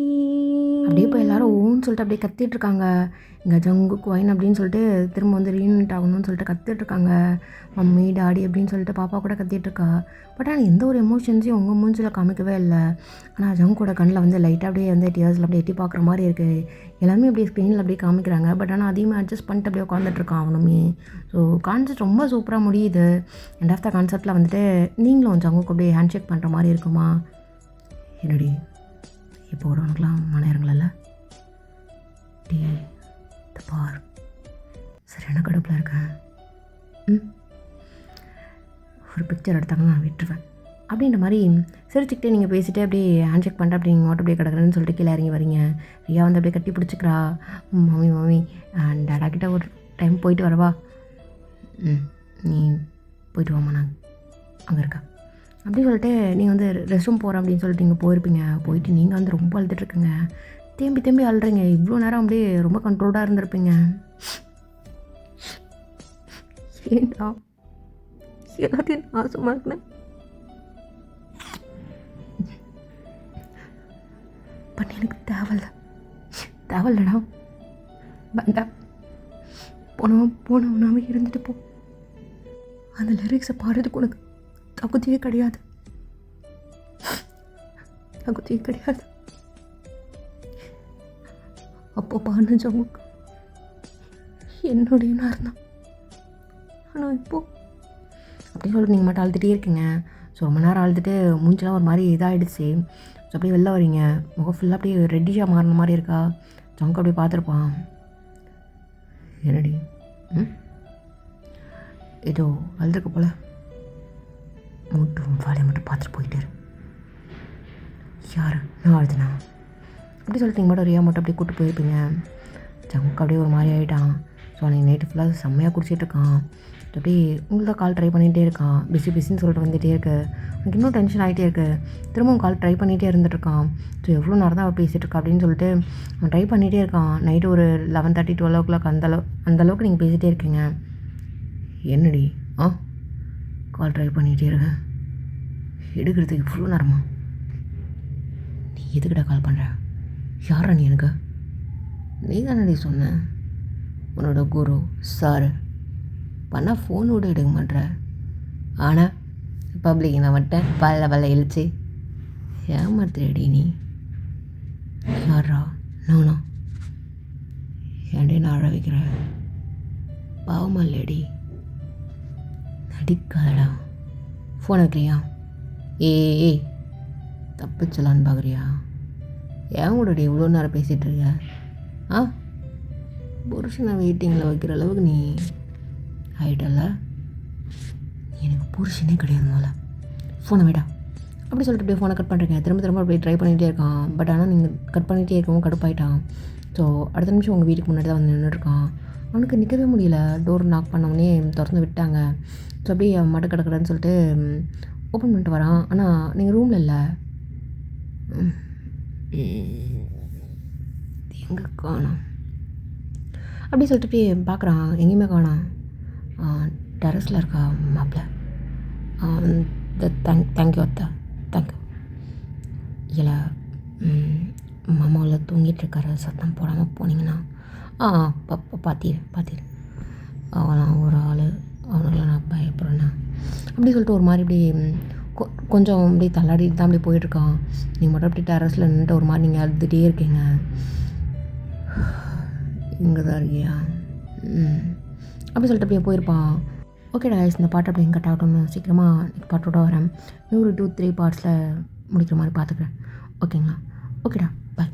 அப்படியே இப்போ எல்லாரும் ஓன்னு சொல்லிட்டு அப்படியே கத்திட்டு இருக்காங்க. இங்கே ஜங்குக்கு வைன் அப்படின்னு சொல்லிட்டு திரும்ப வந்து ரீயூனிட் ஆகணும்னு சொல்லிட்டு கத்திட்டுருக்காங்க. மம்மி டாடி அப்படின்னு சொல்லிட்டு பாப்பா கூட கத்திட்டுருக்கா. பட் ஆனால் எந்த ஒரு எமோஷன்ஸையும் உங்கள் மூஞ்சில் காமிக்கவே இல்லை. ஆனால் ஜங்கோட கண்ணில் வந்து லைட்டாக அப்படியே வந்து டியர்ஸில் அப்படியே எட்டி பார்க்குற மாதிரி இருக்குது. எல்லாமே அப்படியே ஸ்க்ரீனில் அப்படியே காமிக்கிறாங்க. பட் ஆனால் அதையுமே அட்ஜஸ்ட் பண்ணிட்டு அப்படியே உட்காந்துட்ருக்கான் அவனுமே. ஸோ கான்செப்ட் ரொம்ப சூப்பராக முடியுது. எண்ட் ஆஃப் த கான்செப்டில் வந்துட்டு நீங்களும் ஜங்குக்கு அப்படியே ஹேண்ட் ஷேக் பண்ணுற மாதிரி இருக்குமா? என்னடி இப்போ ஒரு உனக்குலாம் மன இறங்கல டீ பார் சரியான கடுப்பில் இருக்கேன். ஒரு பிக்சர் எடுத்தாங்கன்னா நான் விட்டுருவேன் அப்படின்ற மாதிரி சிரிச்சுக்கிட்டே நீங்கள் பேசிகிட்டே அப்படியே ஹேண்ட் செக் பண்ணிட்டு அப்படி நீங்கள் அப்படியே கிடக்குறேன்னு சொல்லிட்டு கீழே இறங்கி வரீங்க. ரியா வந்து அப்படியே கட்டி பிடிச்சிக்கிறா. மம்மி மம்மி அண்ட் டாடா கிட்ட ஒரு டைம் போயிட்டு வரவா? நீ போயிட்டு வாமா, நான் அங்கே இருக்கா அப்படின்னு சொல்லிட்டு நீங்கள் வந்து ரெஸ்ட் ரூம் போகிறேன் அப்படின்னு சொல்லிட்டு நீங்கள் போயிருப்பீங்க. போயிட்டு நீங்கள் வந்து ரொம்ப அழுதுட்டுருக்குங்க. தேம்பி தேம்பி அழுறீங்க. இவ்வளோ நேரம் அப்படியே ரொம்ப கண்ட்ரோல்டாக இருந்திருப்பீங்க. ஏண்டா எல்லாத்தையும் நாசமாக இருக்கேன். பட் எனக்கு தேவையில்லடா வேண்டாம். போனவனாவே இருந்துட்டு போ. அந்த லிரிக்ஸை பாடுறதுக்கு உனக்கு தகுதியே கிடையாது. அப்போ பாடின ஜங்குக்கு என்னுடைய நேரம் தான். ஆனால் இப்போது அப்படின்னு சொல்லிட்டு நீங்கள் மட்டும் அழுதுகிட்டே இருக்கீங்க. ஸோ ரொம்ப நேரம் அழுதுட்டு மூஞ்செலாம் ஒரு மாதிரி இதாகிடுச்சு. ஸோ அப்படியே வெளில வரீங்க. முகம் ஃபுல்லாக அப்படியே ரெட்டிஷாக மாறின மாதிரி இருக்கா. ஜங்கு அப்படியே பார்த்துருப்பான். என்னடி ஏதோ அழுதுருக்க போல மட்டும் வேலையை மட்டும் பார்த்துட்டு போயிட்டாரு. யார் நான் அழுதுனா அப்படி சொல்லிட்டு நீங்கள் மட்டும் ரியா மட்டும் அப்படியே கூப்பிட்டு போயிருப்பீங்க. ஜங்கு அப்படியே ஒரு மாதிரி ஆகிட்டான். ஸோ அன்றைக்கி நைட்டு ஃபுல்லாக செம்மையாக குடிச்சிட்டு இருக்கான். அப்படியே உங்கள்தான் கால் ட்ரை பண்ணிகிட்டே இருக்கான். பிஸின்னு சொல்லிட்டு வந்துகிட்டே இருக்கு. எனக்கு இன்னும் டென்ஷன் ஆகிட்டே இருக்குது. திரும்பவும் கால் ட்ரை பண்ணிகிட்டே இருந்துகிட்ருக்கான். ஸோ எவ்வளோ நேரம் தான் அவள் பேசிகிட்டு இருக்கா அப்படின்னு சொல்லிட்டு அவன் ட்ரை பண்ணிகிட்டே இருக்கான். நைட்டு ஒரு 11:30 12 அந்தளவுக்கு நீங்கள் பேசிகிட்டே இருக்கீங்க. என்னடி கால் ட்ரை பண்ணிகிட்டே இருக்கேன், எடுக்கிறதுக்கு இவ்வளோ நேரமா? நீ எதுக்கிட்ட கால் பண்ணுற? யாரா நீ? எனக்கு நீ தானடி சொன்ன உன்னோட குரு சார் பண்ணால் ஃபோன் கூட எடுக்க மாட்டேற. ஆனால் பப்ளிக் நான் மட்டும் பல்ல இழுச்சு ஏமாத்துறடி நீ. யாரா? நானா? ஏன்டே நான் அழ வைக்கிற? பாவமா இல்லையடி? நடிக்காதடா. ஃபோன் வைக்கிறியா? ஏய் தப்பிச்சலான்னு பார்க்குறியா? ஏன் கூடடி இவ்வளோ நேரம் பேசிகிட்டு இருக்க? புருஷனை வெயிட்டிங்கில் வைக்கிற அளவுக்கு நீ ஆகிட்டல. எனக்கு புருஷனே கிடையாது. போல ஃபோனை விடா அப்படி சொல்லிட்டு அப்படியே ஃபோனை கட் பண்ணுறீங்க. திரும்ப அப்படியே ட்ரை பண்ணிகிட்டே இருக்கான். பட் ஆனால் நீங்கள் கட் பண்ணிகிட்டே இருக்கவும் கடுப்பாயிட்டான். ஸோ அடுத்த நிமிஷம் உங்கள் வீட்டுக்கு முன்னாடி தான் வந்து நின்றுருக்கான். அவனுக்கு நிற்கவே முடியல. டோர் நாக் பண்ணவனே திறந்து விட்டாங்க. ஸோ அப்படியே அவன் மட்டு கிடக்குறன்னு சொல்லிட்டு ஓப்பன் பண்ணிட்டு வரான். ஆனால் நீங்கள் ரூமில் இல்லை. எங்கே காணோம் அப்படி சொல்லிட்டு போய் பார்க்குறான். எங்கேயுமே காணோம். டெரஸில் இருக்கா மாப்பிள்ள. தேங்க்யூ அத்தா, தேங்க்யூ. இல்லை மாமாவில் தூங்கிட்டுருக்காரு, சத்தம் போடாமல் போனீங்கன்னா பார்த்திரு அவன் ஒரு ஆள், அவனால் நான் பயப்படுறேண்ணா அப்படி சொல்லிட்டு ஒரு மாதிரி இப்படி கொஞ்சம் அப்படி தள்ளாடிட்டு தான் அப்படி போயிட்டுருக்கான். நீங்கள் மட்டும் அப்படி டெரஸில் நின்றுட்டு ஒரு மாதிரி நீங்கள் அழுதுகிட்டே இருக்கீங்க. இங்கே தான் இருக்கியா? அப்படி சொல்லிட்டு அப்படியே போயிருப்பான். ஓகேடா, இந்த பாட்டு அப்படி கட் ஆகட்டும்னு சீக்கிரமாக பாட்டோட வரேன். 100 2 3 பார்ட்ஸில் முடிக்கிற மாதிரி பார்த்துக்கிறேன். ஓகேங்களா? ஓகேடா, பாய்.